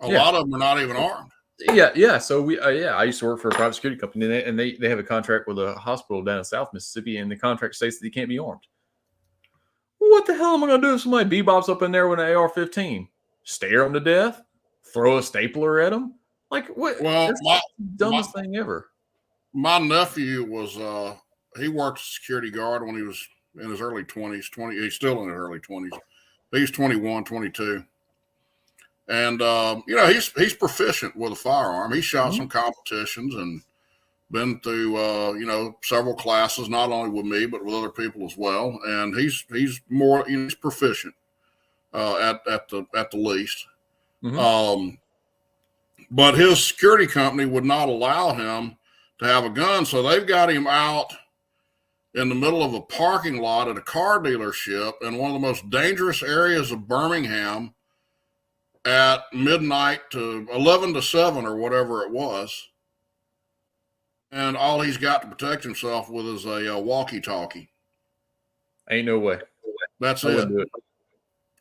A lot of them are not even armed. Yeah. So I used to work for a private security company, and they have a contract with a hospital down in South Mississippi, and the contract states that he can't be armed. What the hell am I going to do if somebody bebops up in there with an AR-15? Stare them to death? Throw a stapler at them? What? Well, that's the dumbest thing ever. My nephew was he worked as a security guard when he was in his early 20s. He's still in his early 20s. He's 21, 22. And he's proficient with a firearm. He shot some competitions and been through several classes, not only with me but with other people as well. And he's more he's proficient at the least. But his security company would not allow him to have a gun, so they've got him out in the middle of a parking lot at a car dealership in one of the most dangerous areas of Birmingham at midnight to 11 to 7 or whatever it was. And all he's got to protect himself with is a walkie-talkie. Ain't no way. That's it.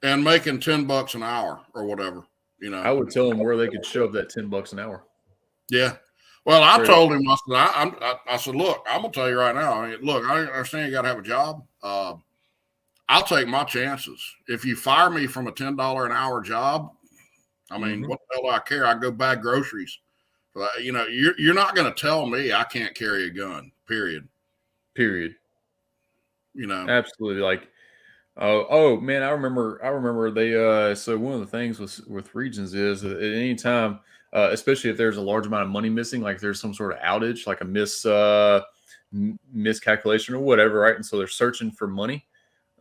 And making $10 an hour or whatever. I would tell them where they could shove that $10 an hour. Yeah. Well, I told him, I said, look, I'm gonna tell you right now. I understand you got to have a job. I'll take my chances. If you fire me from a $10 an hour job, I mean, what the hell do I care? I go buy groceries. You're not going to tell me I can't carry a gun. Period. Absolutely. Oh man, I remember they. So one of the things with regions is that at any time, especially if there's a large amount of money missing, like there's some sort of outage, like a miscalculation or whatever, right? And so they're searching for money.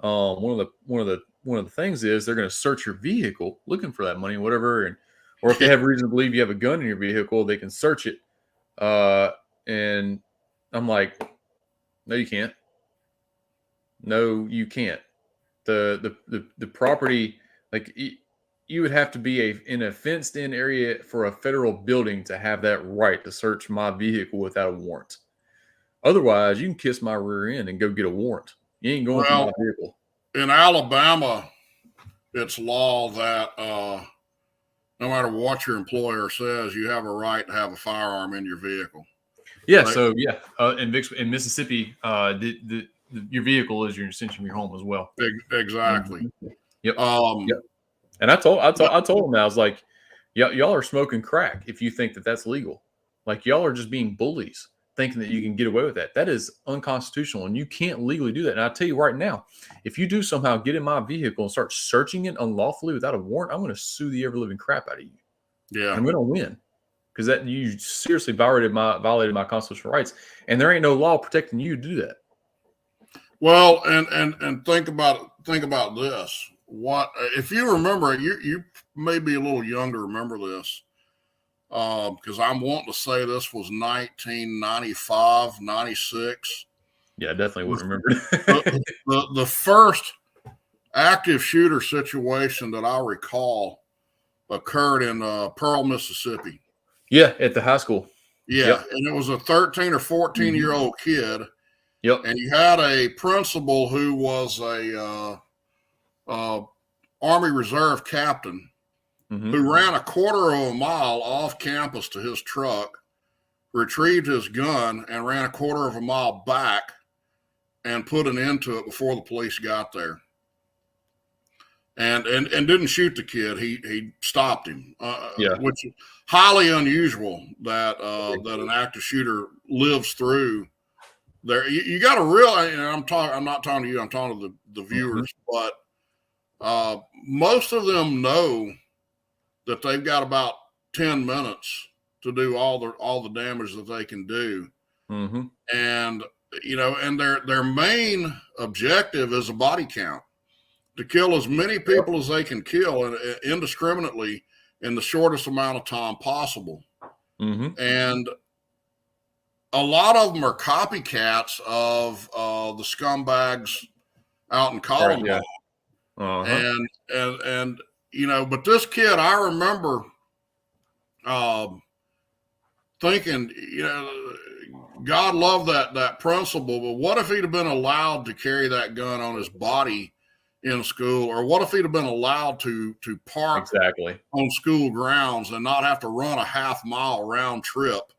One of the things is they're going to search your vehicle looking for that money, whatever, or if they have reason to believe you have a gun in your vehicle, they can search it. And I'm like, no, you can't. No, you can't. The property, like you would have to be in a fenced in area for a federal building to have that right to search my vehicle without a warrant. Otherwise, you can kiss my rear end and go get a warrant. You ain't going through my vehicle. In Alabama, it's law that no matter what your employer says, you have a right to have a firearm in your vehicle. Yeah. Right? So yeah, in Mississippi, your vehicle is your extension of your home as well. Exactly. Yep. Yep. And I told him that I was like, y'all are smoking crack if you think that that's legal. Like y'all are just being bullies, thinking that you can get away with that. That is unconstitutional, and you can't legally do that. And I tell you right now, if you do somehow get in my vehicle and start searching it unlawfully without a warrant, I'm going to sue the ever living crap out of you. Yeah, and I'm going to win because that you seriously violated my constitutional rights, and there ain't no law protecting you to do that. Well, and think about this. What if you remember? You may be a little young to remember this. Because I'm wanting to say this was 1995, 96. Yeah, I definitely wouldn't remember. the first active shooter situation that I recall occurred in Pearl, Mississippi. Yeah, at the high school. Yeah, yep. And it was a 13 or 14-year-old kid. Yep. And you had a principal who was a Army Reserve captain. Mm-hmm. Who ran a quarter of a mile off campus to his truck, retrieved his gun, and ran a quarter of a mile back and put an end to it before the police got there. And didn't shoot the kid. He stopped him. Which is highly unusual that an active shooter lives through there. You got to realize, and I'm not talking to you, I'm talking to the viewers, mm-hmm. but most of them know that they've got about 10 minutes to do all the damage that they can do. Mm-hmm. And, and their main objective is a body count, to kill as many people as they can kill indiscriminately in the shortest amount of time possible. Mm-hmm. And a lot of them are copycats of the scumbags out in Columbine. Right, yeah. And but this kid, I remember thinking, God loved that principal, but what if he'd have been allowed to carry that gun on his body in school? Or what if he'd have been allowed to park on school grounds and not have to run a half-mile round trip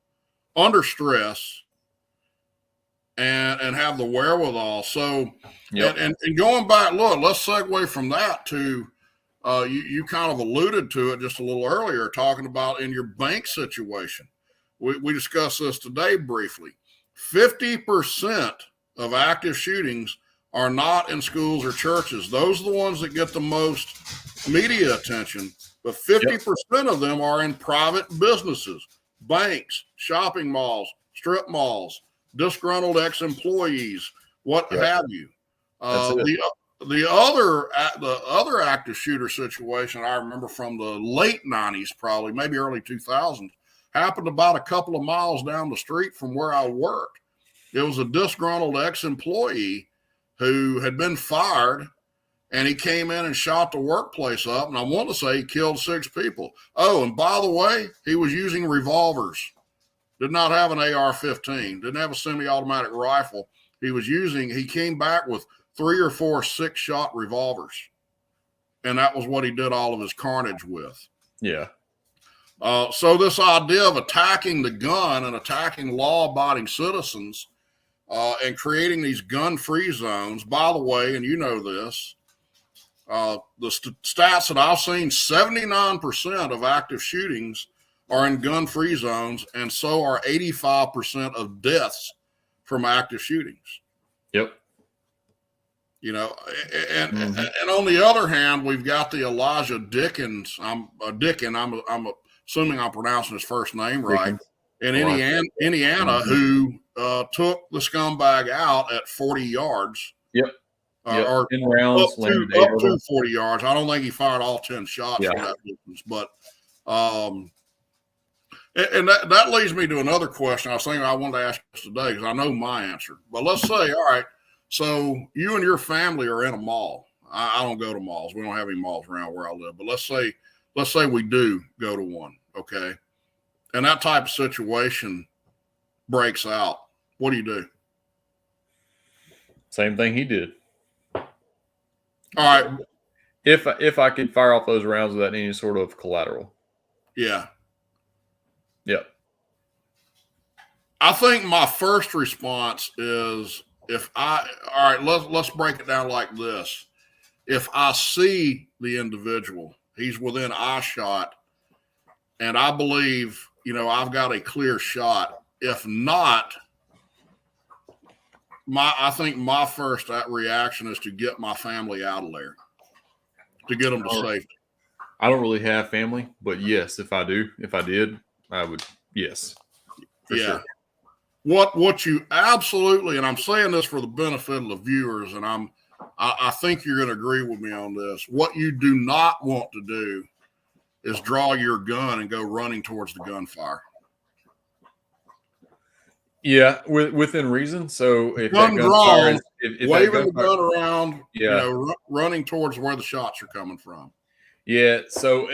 under stress and have the wherewithal? So, yep. and going back, look, let's segue from that to, you kind of alluded to it just a little earlier, talking about in your bank situation. We discussed this today briefly. 50% of active shootings are not in schools or churches. Those are the ones that get the most media attention, but 50% of them are in private businesses, banks, shopping malls, strip malls, disgruntled ex-employees, what have you. The other active shooter situation I remember from the late 90s, probably maybe early 2000s, happened about a couple of miles down the street from where I worked. It was a disgruntled ex-employee who had been fired, and he came in and shot the workplace up, and I want to say he killed 6 people. Oh, and by the way, he was using revolvers. Did not have an AR-15, didn't have a semi-automatic rifle. He came back with 3 or 4 6-shot revolvers. And that was what he did all of his carnage with. Yeah. So this idea of attacking the gun and attacking law-abiding citizens and creating these gun-free zones, by the way, and you know this, the stats that I've seen, 79% of active shootings are in gun-free zones, and so are 85% of deaths from active shootings. Yep. And on the other hand, we've got the Elijah Dickens. I'm assuming I'm pronouncing his first name right. In Indiana, who took the scumbag out at 40 yards. Yep. Or 10 rounds, up to 40 yards. I don't think he fired all 10 shots from that distance. But and that leads me to another question I was thinking I wanted to ask you today because I know my answer. But let's say, all right, so you and your family are in a mall. I don't go to malls. We don't have any malls around where I live. But let's say we do go to one, okay? And that type of situation breaks out. What do you do? Same thing he did. All right. If I could fire off those rounds without any sort of collateral. Yeah. Yep. I think my first response is all right, let's break it down like this. If I see the individual, he's within eye shot, and I believe, I've got a clear shot. If not, I think my first reaction is to get my family out of there, to get them to safety. I don't really have family, but yes, if I did, I would, yes. For sure. What you absolutely, and I'm saying this for the benefit of the viewers, and I think you're going to agree with me on this. What you do not want to do is draw your gun and go running towards the gunfire. Yeah, within reason. So if gun that drawn, if waving the gun around, running towards where the shots are coming from. Yeah, so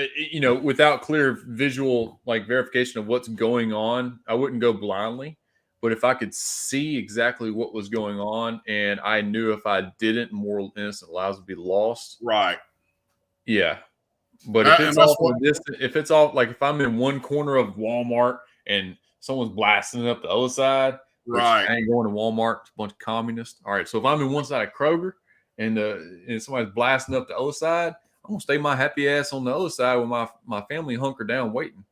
without clear visual verification of what's going on, I wouldn't go blindly. But if I could see exactly what was going on, and I knew if I didn't, more innocent lives would be lost. Right. Yeah. But if it's off from a distance, if I'm in one corner of Walmart and someone's blasting it up the other side, right? I ain't going to Walmart. It's a bunch of communists. All right. So if I'm in one side of Kroger and somebody's blasting up the other side, I'm gonna stay my happy ass on the other side with my family hunkered down waiting.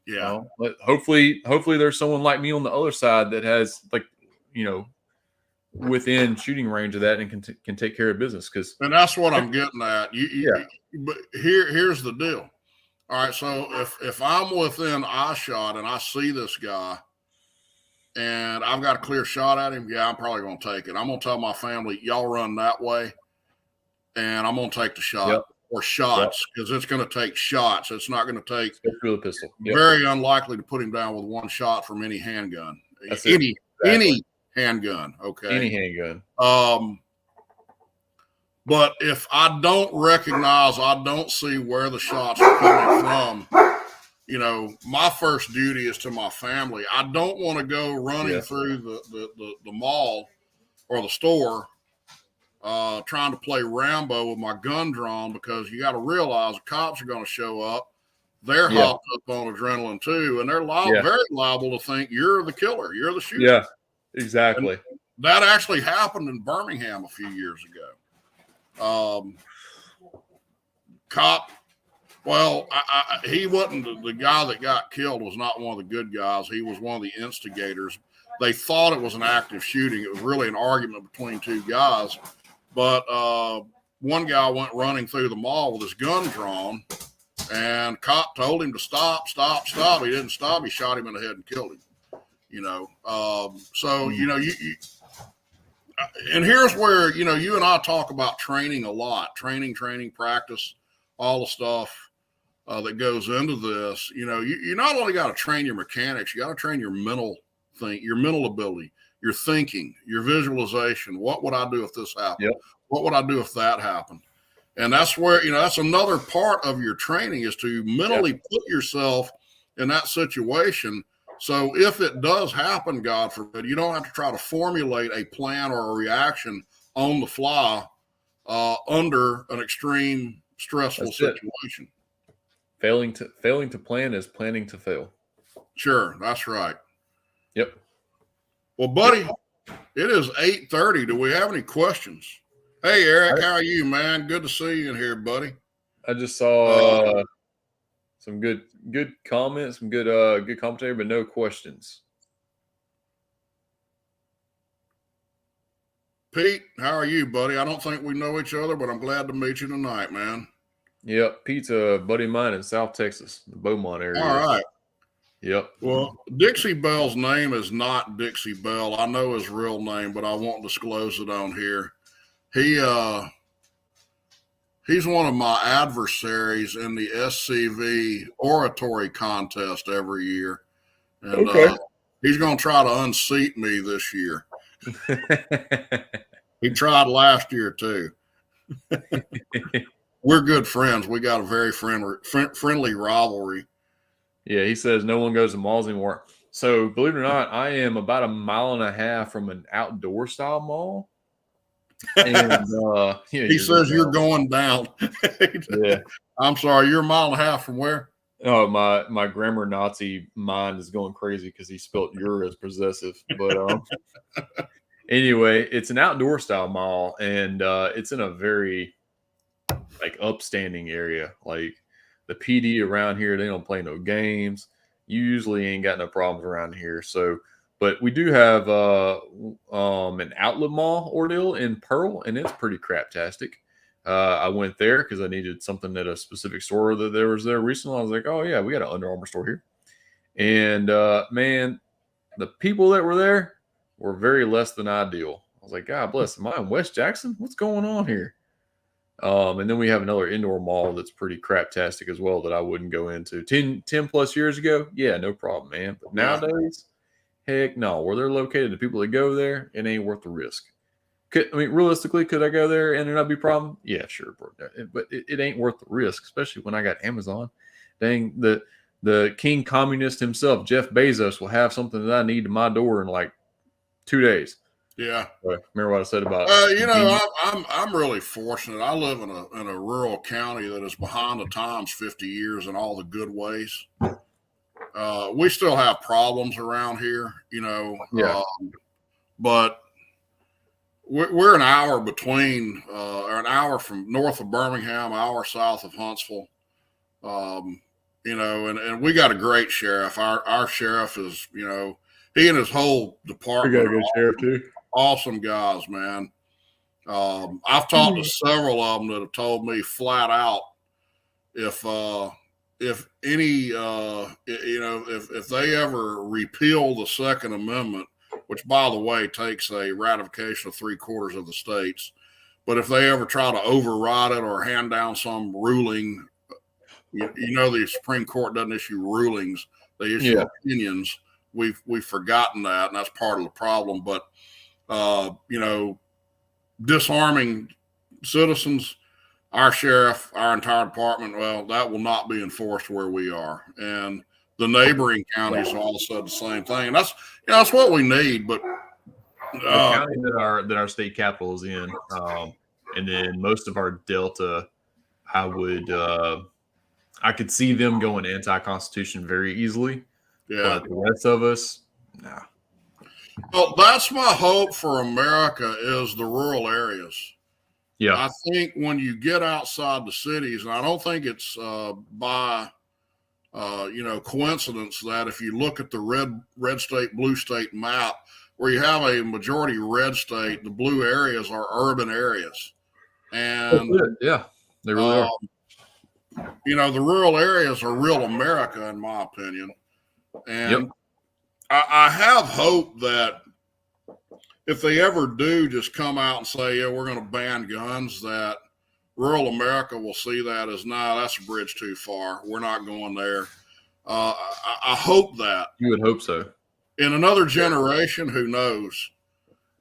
Yeah. But hopefully there's someone like me on the other side that has within shooting range of that and can take care of business. And that's what I'm getting at. But here's the deal. All right. So if I'm within eye shot and I see this guy and I've got a clear shot at him, I'm probably going to take it. I'm going to tell my family, y'all run that way. And I'm going to take the shot or shots because it's going to take shots. It's not going to take a pistol. Very unlikely to put him down with one shot from any handgun. Any handgun. Okay. Any handgun. But if I don't recognize, I don't see where the shots are coming from, my first duty is to my family. I don't want to go running through the mall or the store trying to play Rambo with my gun drawn because you got to realize the cops are going to show up. They're hopped up on adrenaline too, and they're very liable to think you're the killer, you're the shooter. Yeah, exactly. And that actually happened in Birmingham a few years ago. Cop, well, he wasn't the guy that got killed was not one of the good guys. He was one of the instigators. They thought it was an active shooting. It was really an argument between two guys. But one guy went running through the mall with his gun drawn, and cop told him to stop. He didn't stop. He shot him in the head and killed him. And here's where, you and I talk about training a lot, training, practice, all the stuff that goes into this. You not only got to train your mechanics, you got to train your mental ability, your thinking, your visualization. What would I do if this happened? Yep. What would I do if that happened? And that's where, that's another part of your training is to mentally put yourself in that situation. So if it does happen, God forbid, you don't have to try to formulate a plan or a reaction on the fly under an extreme stressful situation. Failing to plan is planning to fail. Sure, that's right. Yep. Well, buddy, it is 8:30. Do we have any questions? Hey, Eric, how are you, man? Good to see you in here, buddy. I just saw some good comments, some good commentary, but no questions. Pete, how are you, buddy? I don't think we know each other, but I'm glad to meet you tonight, man. Yep, Pete's a buddy of mine in South Texas, the Beaumont area. All right. Yep. Well, Dixie Bell's name is not Dixie Bell. I know his real name, but I won't disclose it on here. He's one of my adversaries in the SCV oratory contest every year. And he's going to try to unseat me this year. He tried last year too. We're good friends. We got a very friendly rivalry. Yeah, he says no one goes to malls anymore. So believe it or not, I am about 1.5 miles from an outdoor style mall. And he says you're going down. Yeah. I'm sorry, you're 1.5 miles from where? Oh, my grammar Nazi mind is going crazy because he spelled "your" as possessive. But anyway, it's an outdoor style mall, and it's in a very like upstanding area. Like the PD around here, they don't play no games. You usually ain't got no problems around here. So, but we do have an outlet mall ordeal in Pearl, and it's pretty craptastic. I went there because I needed something at a specific store that there was there recently. I was like, oh yeah, we got an Under Armour store here. And man, the people that were there were very less than ideal. I was like, God bless. Am I in West Jackson? What's going on here? And then we have another indoor mall that's pretty craptastic as well that I wouldn't go into. 10 plus years ago, yeah, no problem, man. But nowadays, heck no. Where they're located, the people that go there, it ain't worth the risk. Realistically, could I go there and there not be a problem? Yeah, sure, bro. But it ain't worth the risk, especially when I got Amazon. Dang, the king communist himself, Jeff Bezos, will have something that I need to my door in like 2 days. Yeah. Remember what I said about I'm really fortunate. I live in a rural county that is behind the times 50 years in all the good ways. We still have problems around here, but we're an hour between, or an hour from north of Birmingham, an hour south of Huntsville. And we got a great sheriff. Our sheriff is, he and his whole department. We got a good sheriff too. Awesome guys, man. I've talked to several of them that have told me flat out if they ever repeal the Second Amendment, which by the way takes a ratification of 3/4 of the states, but if they ever try to override it or hand down some ruling, the Supreme Court doesn't issue rulings; they issue opinions. We've forgotten that, and that's part of the problem. But disarming citizens, our sheriff, our entire department, well, that will not be enforced where we are. And the neighboring counties all said the same thing. And that's what we need. But the county that our state capital is in, and then most of our Delta, I could see them going anti-constitution very easily. Yeah. But the rest of us, nah. Well, that's my hope for America is the rural areas. Yeah. I think when you get outside the cities, and I don't think it's by coincidence that if you look at the red state, blue state map, where you have a majority red state, the blue areas are urban areas. And yeah, they really are. The rural areas are real America, in my opinion. And I have hope that if they ever do just come out and say, yeah, we're going to ban guns, that rural America will see that as, that's a bridge too far. We're not going there. I hope that. You would hope so. In another generation, who knows?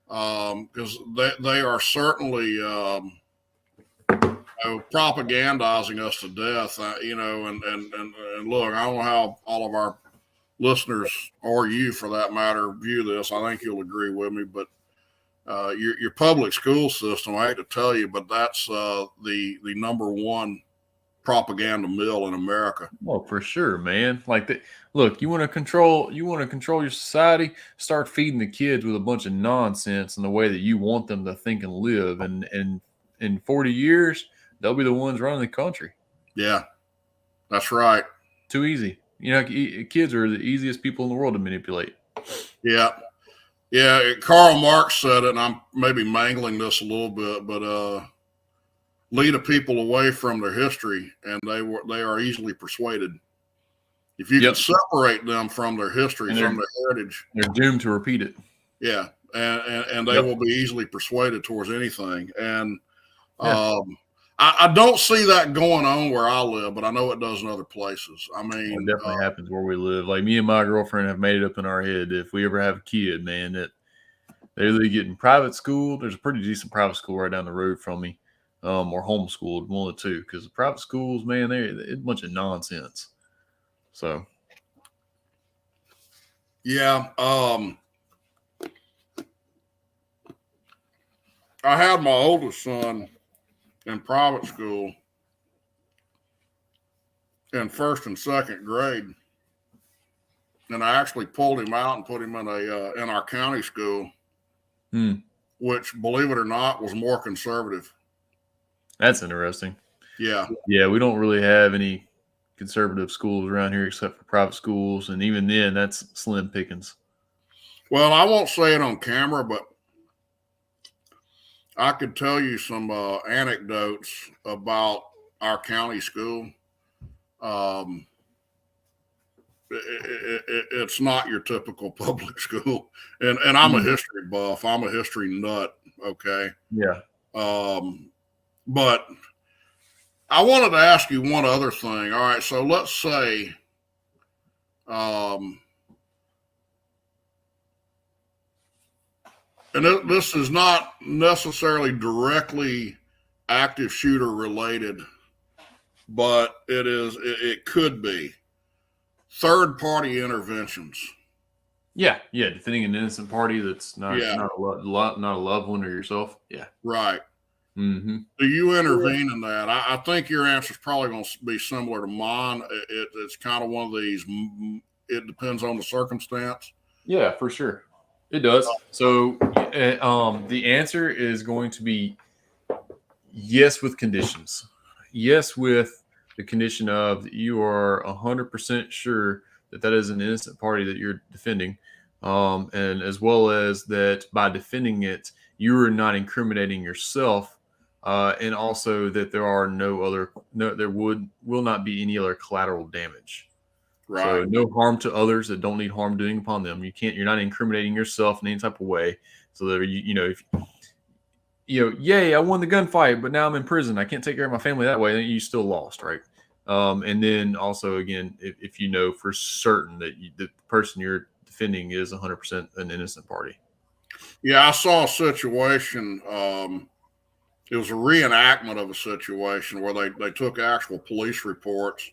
Because they are certainly propagandizing us to death, and look, I don't know how all of our listeners, or you for that matter, view this. I think you'll agree with me, but your public school system, I hate to tell you, but that's the number one propaganda mill in America. Well, for sure, man. Look, you want to control your society, start feeding the kids with a bunch of nonsense in the way that you want them to think and live, and in 40 years, they'll be the ones running the country. Yeah, that's right. Too easy. Kids are the easiest people in the world to manipulate. Yeah. Karl Marx said it, and I'm maybe mangling this a little bit, but lead a people away from their history, and they are easily persuaded. If you can separate them from their history, from their heritage, they're doomed to repeat it. Yeah, and they will be easily persuaded towards anything. And I don't see that going on where I live, but I know it does in other places. I mean, it definitely happens where we live. Like me and my girlfriend have made it up in our head, if we ever have a kid, man, that they're either getting private school. There's a pretty decent private school right down the road from me, or homeschooled, one of the two. Because the private schools, man, it's a bunch of nonsense. So, yeah, I had my oldest son in private school in 1st and 2nd grade, and I actually pulled him out and put him in in our county school, which, believe it or not, was more conservative. That's interesting. Yeah, we don't really have any conservative schools around here except for private schools, and even then, that's slim pickings. Well, I won't say it on camera, but I could tell you some anecdotes about our county school. It's not your typical public school, and I'm a history buff. I'm a history nut. Okay. Yeah. But I wanted to ask you one other thing. All right. So let's say, and this is not necessarily directly active shooter related, but it could be third-party interventions. Yeah, defending an innocent party that's not a loved one or yourself. Yeah, right. Mm-hmm. Do you intervene in that? I think your answer is probably going to be similar to mine. It's kind of one of these. It depends on the circumstance. Yeah, for sure, it does. So, the answer is going to be yes with conditions. Yes, with the condition of you are 100% sure that is an innocent party that you're defending, and as well as that by defending it, you are not incriminating yourself, and also that there will not be any other collateral damage. Right. So no harm to others that don't need harm doing upon them. You're not incriminating yourself in any type of way. So that yay, I won the gunfight, but now I'm in prison. I can't take care of my family that way. Then you still lost, right? And then also, again, if you know for certain that the person you're defending is 100% an innocent party. Yeah, I saw a situation. It was a reenactment of a situation where they took actual police reports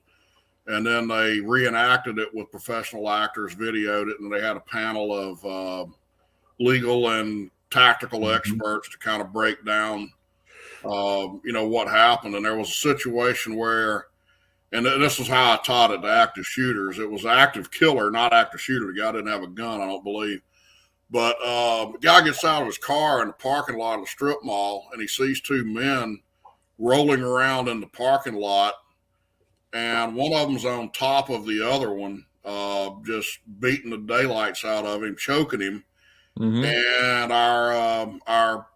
and then they reenacted it with professional actors, videoed it, and they had a panel of legal and tactical experts to kind of break down, what happened. And there was a situation where, and this is how I taught it to active shooters. It was active killer, not active shooter. The guy didn't have a gun, I don't believe. But the guy gets out of his car in the parking lot of the strip mall, and he sees two men rolling around in the parking lot, and one of them's on top of the other one, just beating the daylights out of him, choking him. And our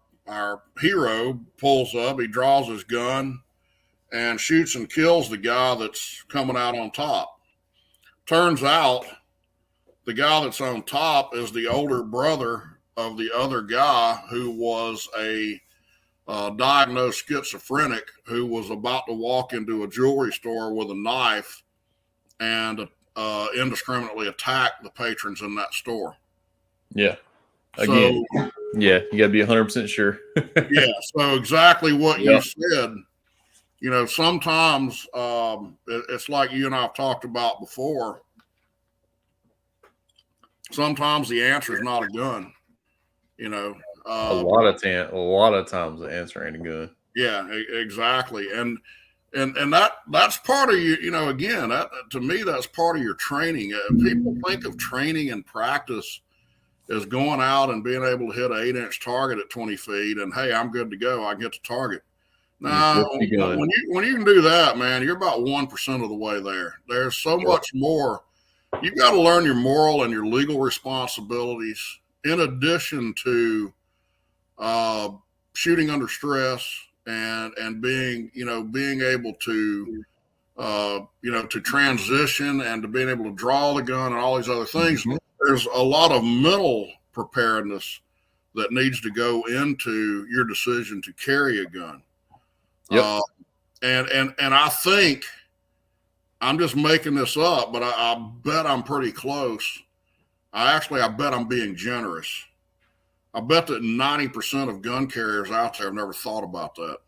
hero pulls up. He draws his gun and shoots and kills the guy that's coming out on top. Turns out the guy that's on top is the older brother of the other guy who was a diagnosed schizophrenic who was about to walk into a jewelry store with a knife and indiscriminately attack the patrons in that store. Yeah. Again, you got to be 100% sure. Yeah. So exactly what you said. Sometimes it's like you and I have talked about before. Sometimes the answer is not a gun. A lot of times the answer ain't a gun. Yeah, exactly. And that's part of you. Again, that, to me, that's part of your training. People think of training and practice as going out and being able to hit an 8-inch target at 20 feet, and hey, I'm good to go. I can hit the target. Now, when you can do that, man, you're about 1% of the way there. There's so much more. You've got to learn your moral and your legal responsibilities, in addition to shooting under stress and being able to to transition and to being able to draw the gun and all these other things. There's a lot of mental preparedness that needs to go into your decision to carry a gun. Yep. And I think, I'm just making this up, but I bet I'm pretty close. I bet I'm being generous. I bet that 90% of gun carriers out there have never thought about that.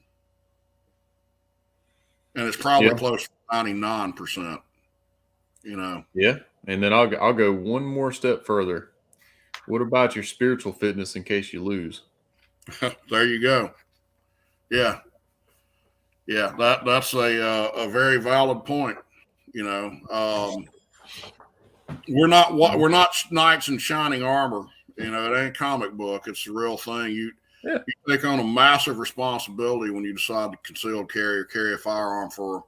And it's probably close to 99%, Yeah. And then I'll go one more step further. What about your spiritual fitness in case you lose? There you go. Yeah. Yeah. That's a very valid point. We're not knights in shining armor. It ain't comic book. It's the real thing. You take on a massive responsibility when you decide to conceal carry or carry a firearm for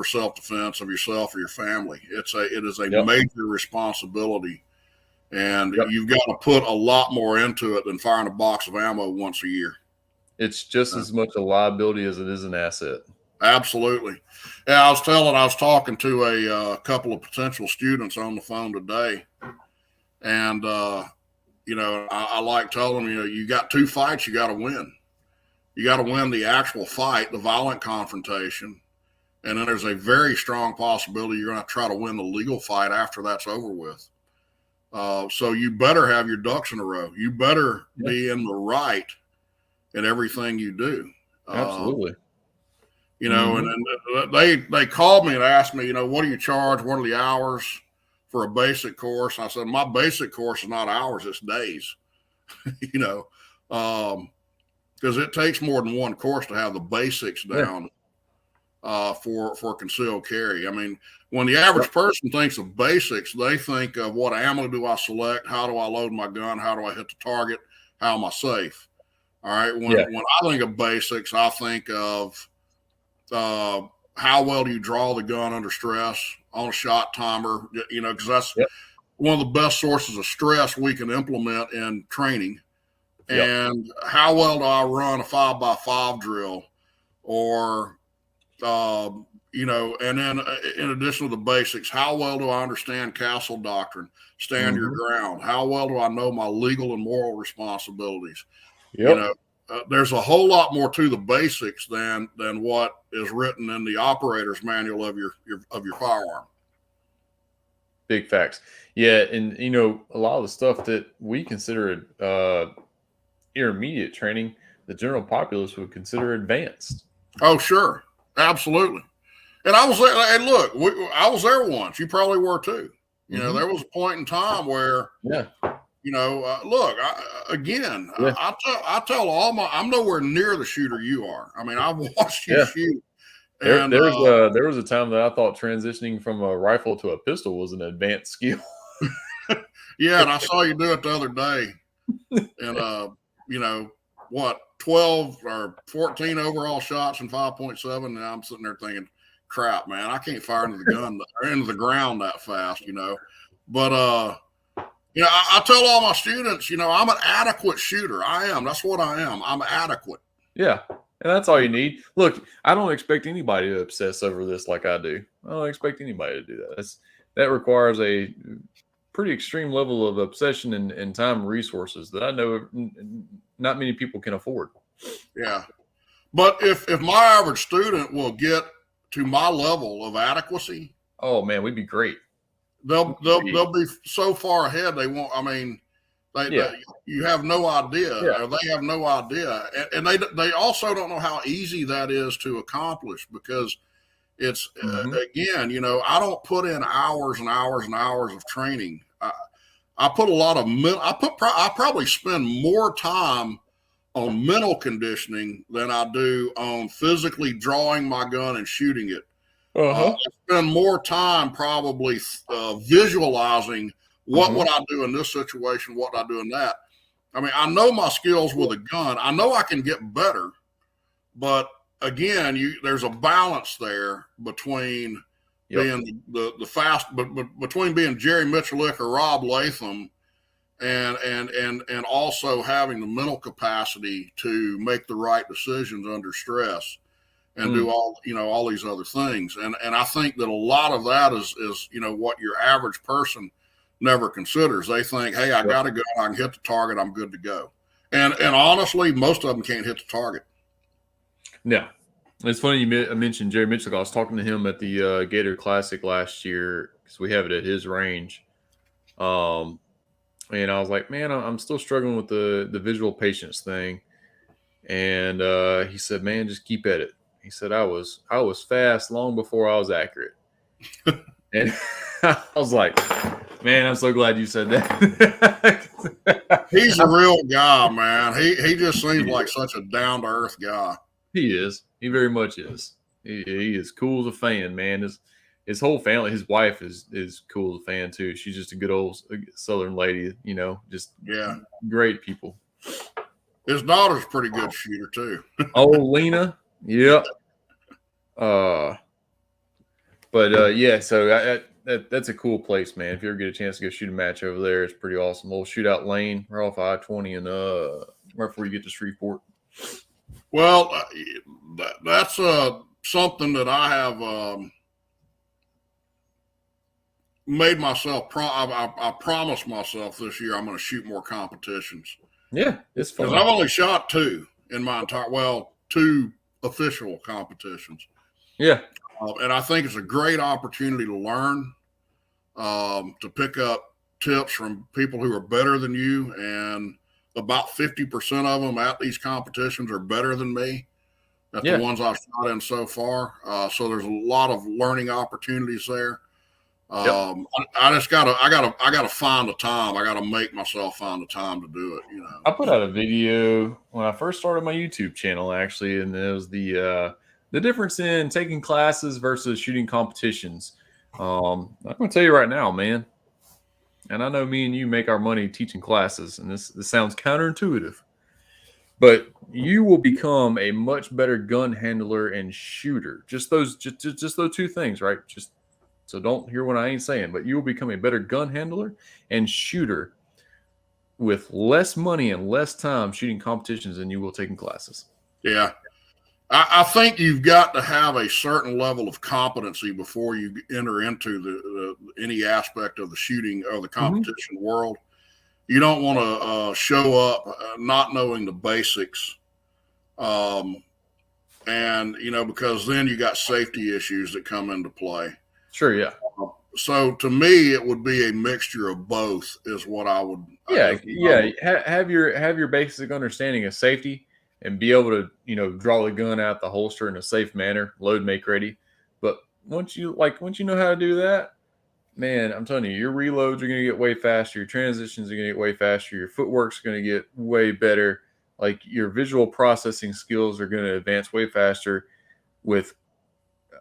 self-defense of yourself or your family. It is a major responsibility, and you've got to put a lot more into it than firing a box of ammo once a year. It's just as much a liability as it is an asset. Absolutely. Yeah, I was talking to a couple of potential students on the phone today, and I like telling them, you got two fights you got to win. You got to win the actual fight, the violent confrontation, and then there's a very strong possibility you're going to try to win the legal fight after that's over with. So you better have your ducks in a row. You better be in the right in everything you do. Absolutely. And they called me and asked me, what do you charge? What are the hours for a basic course? I said, my basic course is not hours, it's days, because it takes more than one course to have the basics down for concealed carry. I mean, when the average person thinks of basics, they think of what ammo do I select? How do I load my gun? How do I hit the target? How am I safe? All right. When I think of basics, I think of how well do you draw the gun under stress on a shot timer, because that's one of the best sources of stress we can implement in training. And how well do I run a 5x5 drill, or, and then in addition to the basics, how well do I understand castle doctrine, stand your ground? How well do I know my legal and moral responsibilities? There's a whole lot more to the basics than what is written in the operator's manual of your firearm. Big facts. Yeah, and a lot of the stuff that we consider intermediate training, the general populace would consider advanced. Oh, sure, absolutely. And I was there. And look, I was there once. You probably were too. There was a point in time where look, I tell I'm nowhere near the shooter you are. I mean, I've watched you shoot. There was a time that I thought transitioning from a rifle to a pistol was an advanced skill. And I saw you do it the other day. And 12 or 14 overall shots and 5.7, and I'm sitting there thinking, crap, man, I can't fire into the gun or into the ground that fast, But I tell all my students, I'm an adequate shooter. I am. That's what I am. I'm adequate. Yeah. And that's all you need. Look, I don't expect anybody to obsess over this like I do. I don't expect anybody to do that. That requires a pretty extreme level of obsession and time and resources that I know not many people can afford. Yeah. But if my average student will get to my level of adequacy, oh man, we'd be great. They'll be so far ahead. They won't. I mean, you have no idea, or they have no idea, and they also don't know how easy that is to accomplish, because it's again, I don't put in hours and hours and hours of training. I put a lot of I probably spend more time on mental conditioning than I do on physically drawing my gun and shooting it. I spend more time probably visualizing what would I do in this situation, what would I do in that. I mean, I know my skills with a gun. I know I can get better, but again, there's a balance there between being the fast, but between being Jerry Michalik or Rob Latham, and also having the mental capacity to make the right decisions under stress. and do all these other things. And I think that a lot of that is what your average person never considers. They think, hey, I got to go, I can hit the target, I'm good to go. And honestly, most of them can't hit the target. Yeah. It's funny you mentioned Jerry Mitchell. I was talking to him at the Gator Classic last year because we have it at his range. And I was like, man, I'm still struggling with the visual patience thing. And he said, man, just keep at it. He said, I was fast long before I was accurate. And I was like, man, I'm so glad you said that. He's a real guy, man. He just seems like such a down to earth guy. He is. He very much is. He is cool as a fan, man. His whole family, his wife is cool as a fan too. She's just a good old Southern lady, just great people. His daughter's a pretty good shooter too. Oh, Lena, yep. So that's a cool place, man. If you ever get a chance to go shoot a match over there, it's pretty awesome. Little shootout lane, right off I-20, and right before you get to Shreveport. Well, that's something that I have made myself. I promised myself this year I'm going to shoot more competitions. Yeah, it's fun. Because I've only shot 2 in my entire 2 official competitions. Yeah, and I think it's a great opportunity to learn, to pick up tips from people who are better than you, and about 50% of them at these competitions are better than me at the ones I've shot in so far. So there's a lot of learning opportunities there. I gotta find the time. I gotta make myself find the time to do it. I put out a video when I first started my YouTube channel, actually, and it was the difference in taking classes versus shooting competitions. I'm gonna tell you right now, man. And I know me and you make our money teaching classes, and this sounds counterintuitive, but you will become a much better gun handler and shooter. Just those 2 things, right? So don't hear what I ain't saying, but you will become a better gun handler and shooter with less money and less time shooting competitions than you will taking classes. Yeah. I think you've got to have a certain level of competency before you enter into any aspect of the shooting or the competition world. You don't want to show up not knowing the basics, and because then you got safety issues that come into play. Sure, yeah. So to me, it would be a mixture of both, is what I would. Have your basic understanding of safety, and be able to, draw the gun out the holster in a safe manner, load, make ready. But once you know how to do that, man, I'm telling you, your reloads are going to get way faster. Your transitions are going to get way faster. Your footwork's going to get way better. Like, your visual processing skills are going to advance way faster with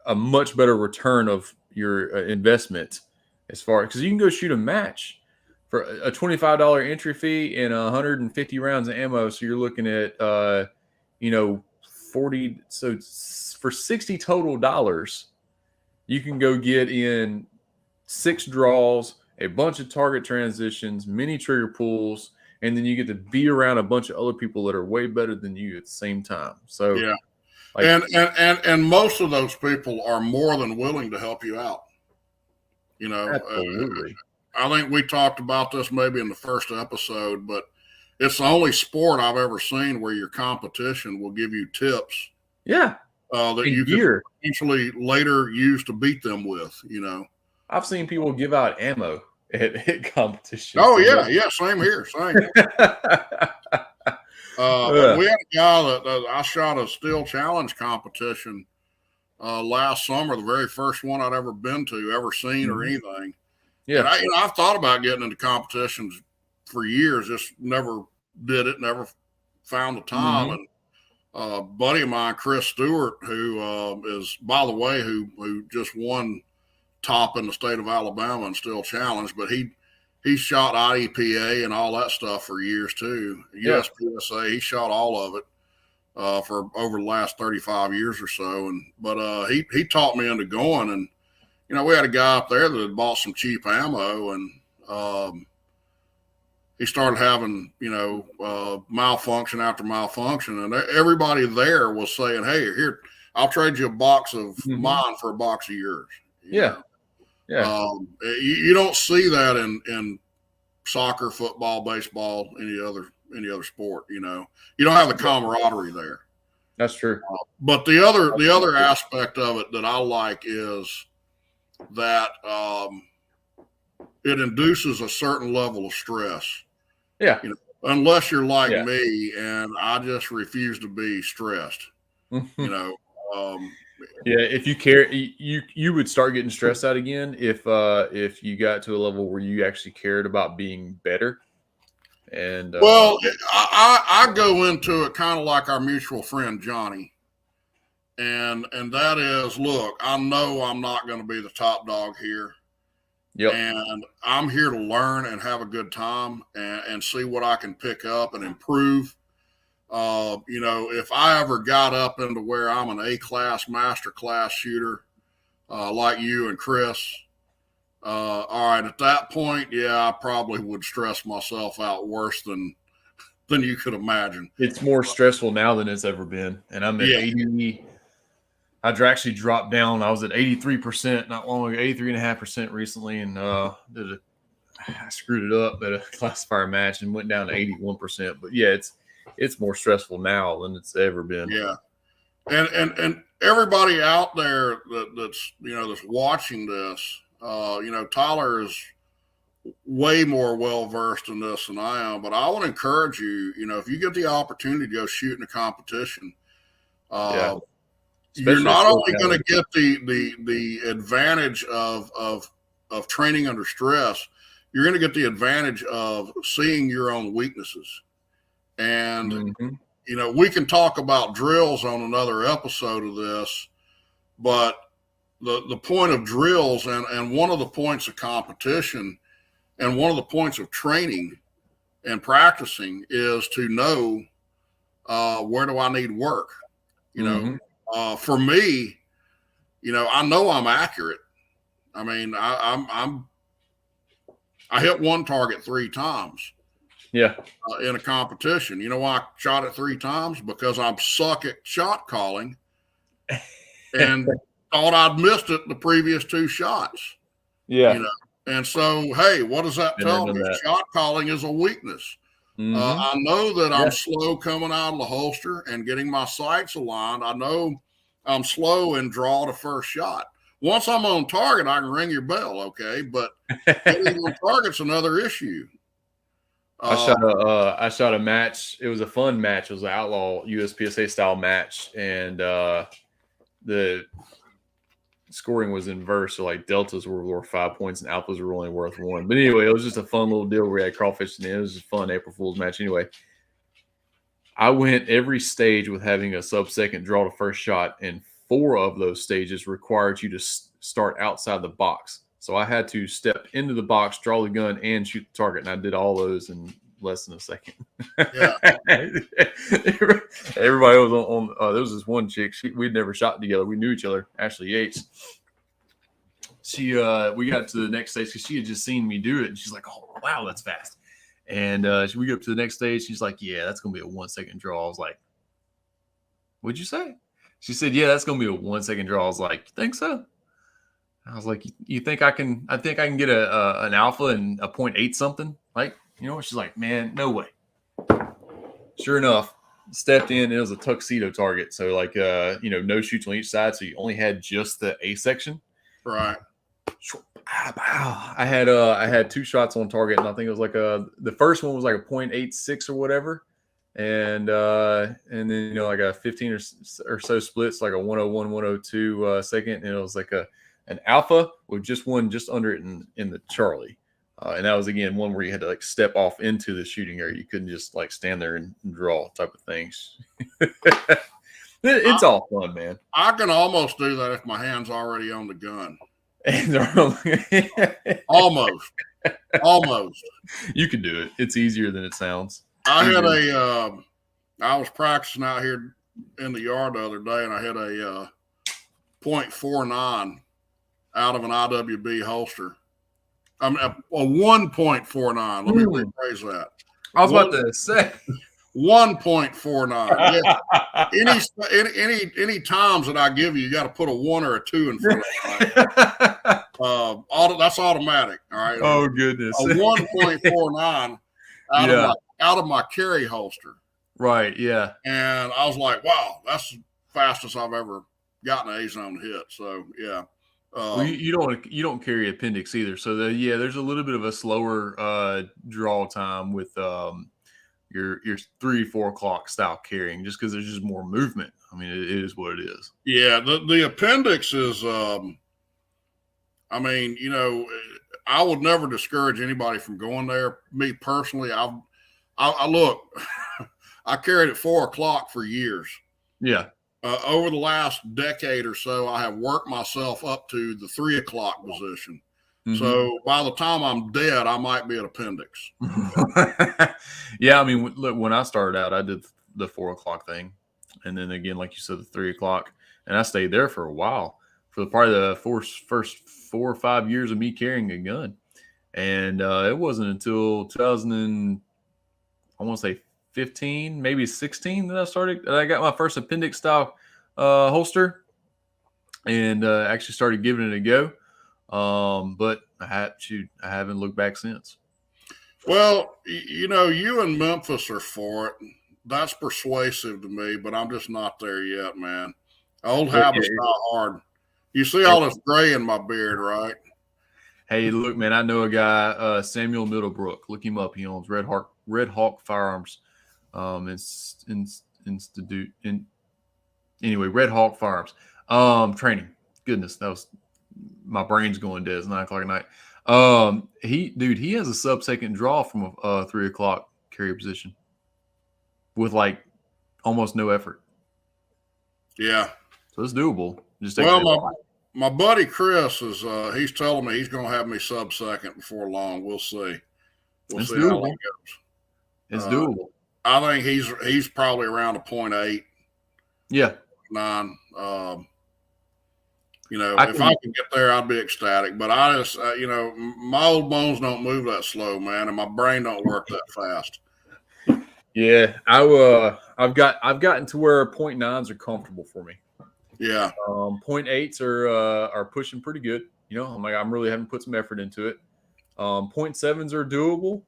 a much better return of your investment, because you can go shoot a match for a $25 entry fee and 150 rounds of ammo. So you're looking at, 40. So for $60 total, you can go get in 6 draws, a bunch of target transitions, mini trigger pulls, and then you get to be around a bunch of other people that are way better than you at the same time. So yeah. And most of those people are more than willing to help you out. Absolutely. I think we talked about this maybe in the first episode, but it's the only sport I've ever seen where your competition will give you tips. Yeah. That you could potentially later use to beat them with, I've seen people give out ammo at competitions. Oh, yeah. Yeah. Same here. We had a guy that I shot a steel challenge competition last summer, the very first one I'd ever been to, ever seen or anything. Yeah. And I've thought about getting into competitions for years, just never did it, never found the time. And a buddy of mine, Chris Stewart, who is, by the way, who just won top in the state of Alabama and still challenged, but he shot IEPA and all that stuff for years too. USPSA, he shot all of it for over the last 35 years or so. But he taught me into going, and we had a guy up there that had bought some cheap ammo, and he started having malfunction after malfunction, and everybody there was saying, "Hey, here, I'll trade you a box of mine for a box of yours. Yeah. You don't see that in soccer, football, baseball, any other sport. You don't have the camaraderie there. That's true. But the other aspect of it that I like is that it induces a certain level of stress. Yeah. Unless you're like me, and I just refuse to be stressed. If you care, you would start getting stressed out again if you got to a level where you actually cared about being better. And well, I go into it kind of like our mutual friend Johnny, and that is, look, I know I'm not going to be the top dog here. Yep. And I'm here to learn and have a good time and see what I can pick up and improve. If I ever got up into where I'm an A-class, master class shooter, like you and Chris, all right, at that point, I probably would stress myself out worse than you could imagine. It's more stressful now than it's ever been. And I'm at 80. I actually dropped down. I was at 83% not long ago, 83.5% recently, and I screwed it up at a classifier match and went down to 81%. But it's more stressful now than it's ever been. Yeah, and everybody out there that's watching this, Tyler is way more well versed in this than I am. But I would encourage you, if you get the opportunity to go shoot in a competition, you're not only going to get the advantage of training under stress, you're going to get the advantage of seeing your own weaknesses. And, we can talk about drills on another episode of this, but the point of drills and one of the points of competition and one of the points of training and practicing is to know where do I need work, for me, I know I'm accurate. I mean, I hit one target 3 times. Yeah. In a competition. You know why I shot it 3 times? Because I'm suck at shot calling and thought I'd missed it the previous 2 shots. Yeah. And so, hey, what does that tell me? Shot calling is a weakness. I know that I'm slow coming out of the holster and getting my sights aligned. I know I'm slow in draw to first shot. Once I'm on target, I can ring your bell, okay? But getting on target's another issue. I shot a match. It was a fun match. It was an outlaw USPSA style match, and the scoring was inverse. So like deltas were worth 5 points and alphas were only worth 1. But anyway, it was just a fun little deal where we had crawfish in it. It was just fun April Fool's match. Anyway, I went every stage with having a sub-second draw to first shot, and 4 of those stages required you to start outside the box. So I had to step into the box, draw the gun, and shoot the target. And I did all those in less than a second. Yeah. Everybody was on there was this one chick. We'd never shot together. We knew each other, Ashley Yates. We got to the next stage because she had just seen me do it. And she's like, oh, wow, that's fast. And we go up to the next stage. She's like, yeah, that's going to be a 1 second draw. I was like, what'd you say? She said, yeah, that's going to be a 1 second draw. I was like, you think so? I was like, you think I can get an alpha and a 0.8 something? Like, she's like, man, no way. Sure enough, stepped in. It was a tuxedo target. So like, no shoots on each side. So you only had just the A section. Right. I had 2 shots on target. And I think it was like the first one was like a 0.86 or whatever. And then, like a 15 or so splits, like a 101, 102 second. And it was like an alpha with just one just under it in the Charlie. And that was, again, one where you had to like step off into the shooting area. You couldn't just like stand there and draw type of things. It's all fun, man. I can almost do that if my hand's already on the gun. Almost. You can do it. It's easier than it sounds. I was practicing out here in the yard the other day, and I hit a .49 out of an IWB holster. I mean, a 1.49. Let me rephrase that. I was about to say 1.49. Yeah. Any times that I give you, you got to put a 1 or a 2 in front of it. That's automatic. All right. Oh goodness. A 1.49 out of my carry holster. Right. Yeah. And I was like, wow, that's the fastest I've ever gotten an A-zone hit. So yeah. Well, you don't carry appendix either, so there's a little bit of a slower draw time with your 3-4 o'clock style carrying, just because there's just more movement. I mean, it is what it is. Yeah, the appendix is. I mean, I would never discourage anybody from going there. Me personally, I look, I carried at 4 o'clock for years. Yeah. Over the last decade or so, I have worked myself up to the 3 o'clock position. Mm-hmm. So by the time I'm dead, I might be at appendix. Yeah, I mean, look, when I started out, I did the 4 o'clock thing, and then again, like you said, the 3 o'clock, and I stayed there for a while, for probably the first 4 or 5 years of me carrying a gun, and it wasn't until 2015, maybe 16 that I got my first appendix style holster, and actually started giving it a go. But I haven't looked back since. Well, you and Memphis are for it. That's persuasive to me, but I'm just not there yet, man. Old habits die hard. You see all this gray in my beard, right? Hey, look, man, I know a guy, Samuel Middlebrook. Look him up. He owns Red Hawk Firearms Institute. Anyway, Red Hawk Firearms training. Goodness, that was my brain's going dead. It's 9 o'clock at night. He has a sub-second draw from a 3 o'clock carry position with like almost no effort. Yeah, so it's doable. My buddy Chris is he's telling me he's going to have me sub-second before long. We'll see. We'll see how it goes. It's doable. I think he's probably around a 0.8. Yeah. 9. If I could get there, I'd be ecstatic. But I just, my old bones don't move that slow, man, and my brain don't work that fast. Yeah, I've gotten to where 0.9s are comfortable for me. Yeah. 0.8s are pushing pretty good. I'm really having to put some effort into it. 0.7s are doable,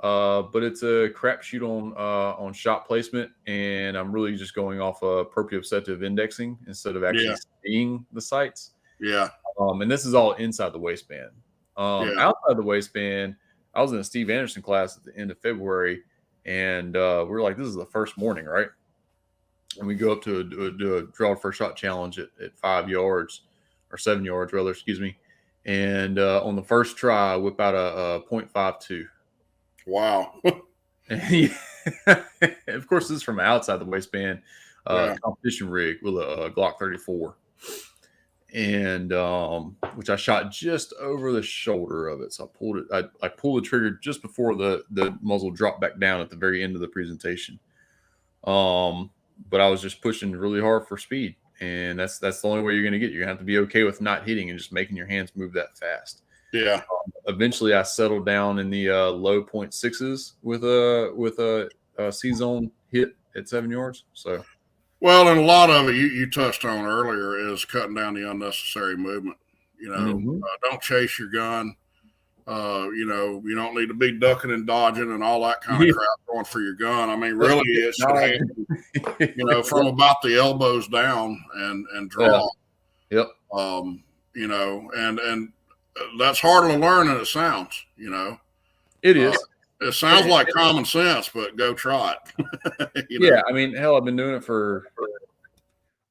but it's a crapshoot on shot placement, and I'm really just going off proprioceptive indexing instead of actually seeing the sights. Yeah. And this is all inside the waistband. Outside the waistband, I was in a Steve Anderson class at the end of February, and we were like, this is the first morning, right? And we go up to do a draw first shot challenge at 5 yards or 7 yards, rather, excuse me. And on the first try, I whip out a 0.52. Wow. Of course, this is from outside the waistband competition rig with a Glock 34. And which I shot just over the shoulder of it. So I pulled it. I pulled the trigger just before the muzzle dropped back down at the very end of the presentation. But I was just pushing really hard for speed, and that's the only way you're going to get. You're going to have to be okay with not hitting and just making your hands move that fast. Yeah. Eventually, I settled down in the low 0.6s with a C-zone hit at 7 yards. So. Well, and a lot of it you touched on earlier is cutting down the unnecessary movement. Don't chase your gun. You don't need to be ducking and dodging and all that kind of crap going for your gun. I mean, really, it's from about the elbows down and draw. Yeah. Yep. And that's harder to learn than it sounds. It is. It sounds like common sense, but go try it. Yeah, I mean, hell, I've been doing it for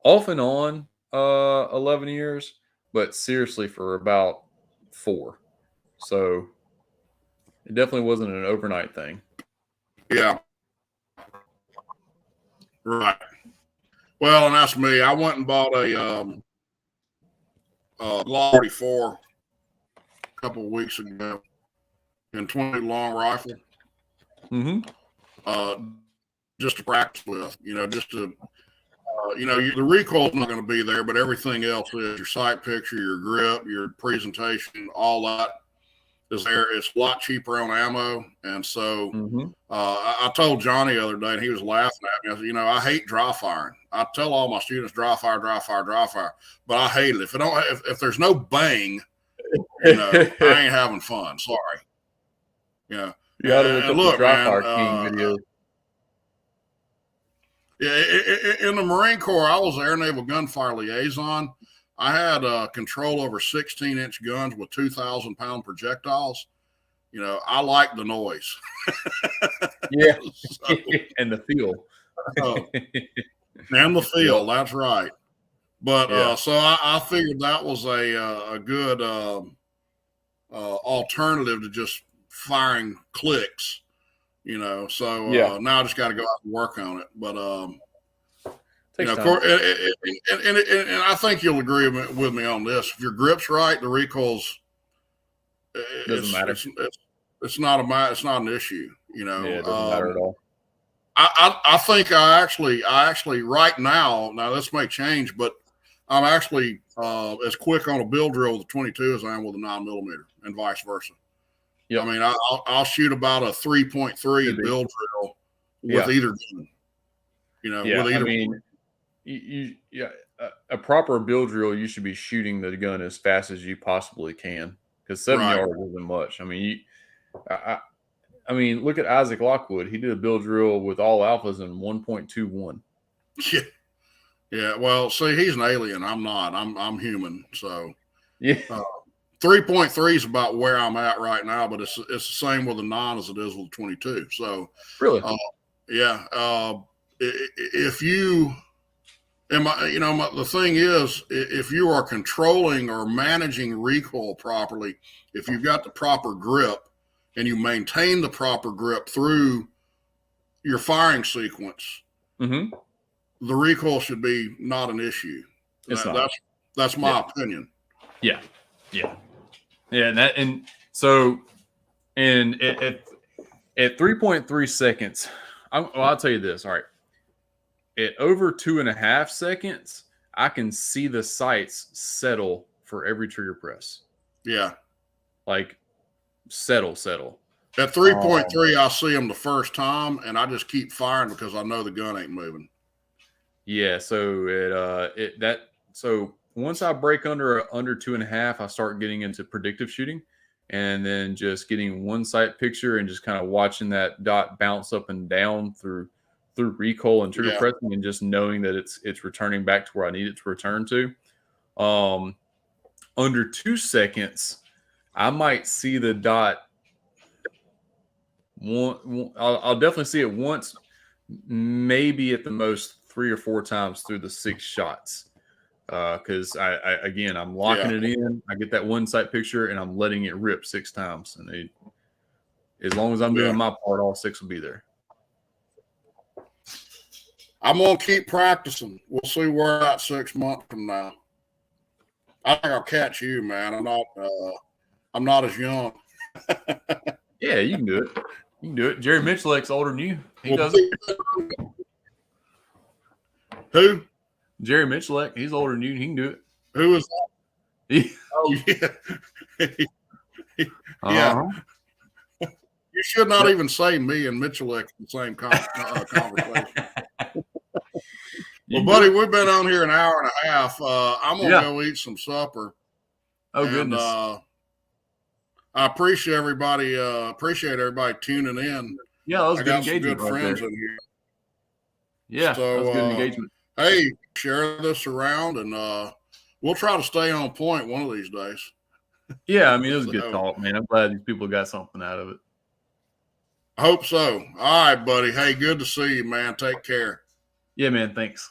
off and on 11 years, but seriously for about 4. So it definitely wasn't an overnight thing. Yeah. Right. Well, and that's me. I went and bought a Glock 34 a couple of weeks ago. In 20 long rifle, just to practice with, just to, the recoil's not going to be there, but everything else is your sight picture, your grip, your presentation, all that. is there. It's a lot cheaper on ammo. And so I told Johnny the other day, and he was laughing at me. I said, you know, I hate dry firing. I tell all my students dry fire, but I hate it. If there's no bang, you know, I ain't having fun. Sorry. Yeah. You got to look at the dry fire king video. Yeah, in the Marine Corps, I was Air Naval Gunfire Liaison. I had control over 16-inch guns with 2,000-pound projectiles. You know, I like the noise. Yeah, so, and the feel. And the feel, that's right. But so I figured that was a good alternative to just firing clicks. You know, so now I just got to go out and work on it. But you know, of course, and I think you'll agree with me on this. If your grip's right, the recoil's doesn't matter. It's not an issue. You know, it doesn't matter at all. I think I actually right now this may change, but I'm actually as quick on a bill drill with a 22 as I am with a 9mm, and vice versa. Yep. I mean, I'll shoot about a 3.3 bill drill with either gun. You know, with either. I mean, a proper bill drill, you should be shooting the gun as fast as you possibly can, because 7 yards isn't much. I mean, I mean, look at Isaac Lockwood. He did a bill drill with all alphas in 1.21. Yeah. Yeah. Well, see, he's an alien. I'm not. I'm human. So. Yeah. 3.3 is about where I'm at right now, but it's the same with the 9 as it is with the 22. So really, if you, the thing is, if you are controlling or managing recoil properly, if you've got the proper grip and you maintain the proper grip through your firing sequence, the recoil should be not an issue. That's my opinion. Yeah. Yeah. Yeah, and so at 3.3 seconds, I'll tell you this. All right, at over 2.5 seconds, I can see the sights settle for every trigger press. Yeah, like settle. At 3.3, I see them the first time, and I just keep firing because I know the gun ain't moving. Yeah, so so once I break under 2.5, I start getting into predictive shooting, and then just getting one sight picture and just kind of watching that dot bounce up and down through recoil and trigger pressing, and just knowing that it's returning back to where I need it to return to. Under 2 seconds, I might see the dot. I'll definitely see it once, maybe at the most 3 or 4 times through the 6 shots. Because I'm locking it in. I get that one sight picture and I'm letting it rip 6 times. And as long as I'm doing my part, all 6 will be there. I'm gonna keep practicing. We'll see where at 6 months from now. I think I'll catch you, man. I'm not as young. Yeah, you can do it. You can do it. Jerry Mitchell's older than you. He does it. Who? Jerry Mitchell, he's older than you. He can do it. Who is that? Oh, yeah. Yeah. You should not even say me and Mitchell in the same conversation. Well, buddy, we've been on here an hour and a half. I'm going to go eat some supper. Oh, goodness. I appreciate everybody tuning in. Yeah, that was I good got engagement. Some good friends in here. Yeah, so, that was good engagement. Hey, share this around, and we'll try to stay on point one of these days. Yeah, I mean, it was a good talk, man. I'm glad these people got something out of it. I hope so. All right, buddy. Hey, good to see you, man. Take care. Yeah, man. Thanks.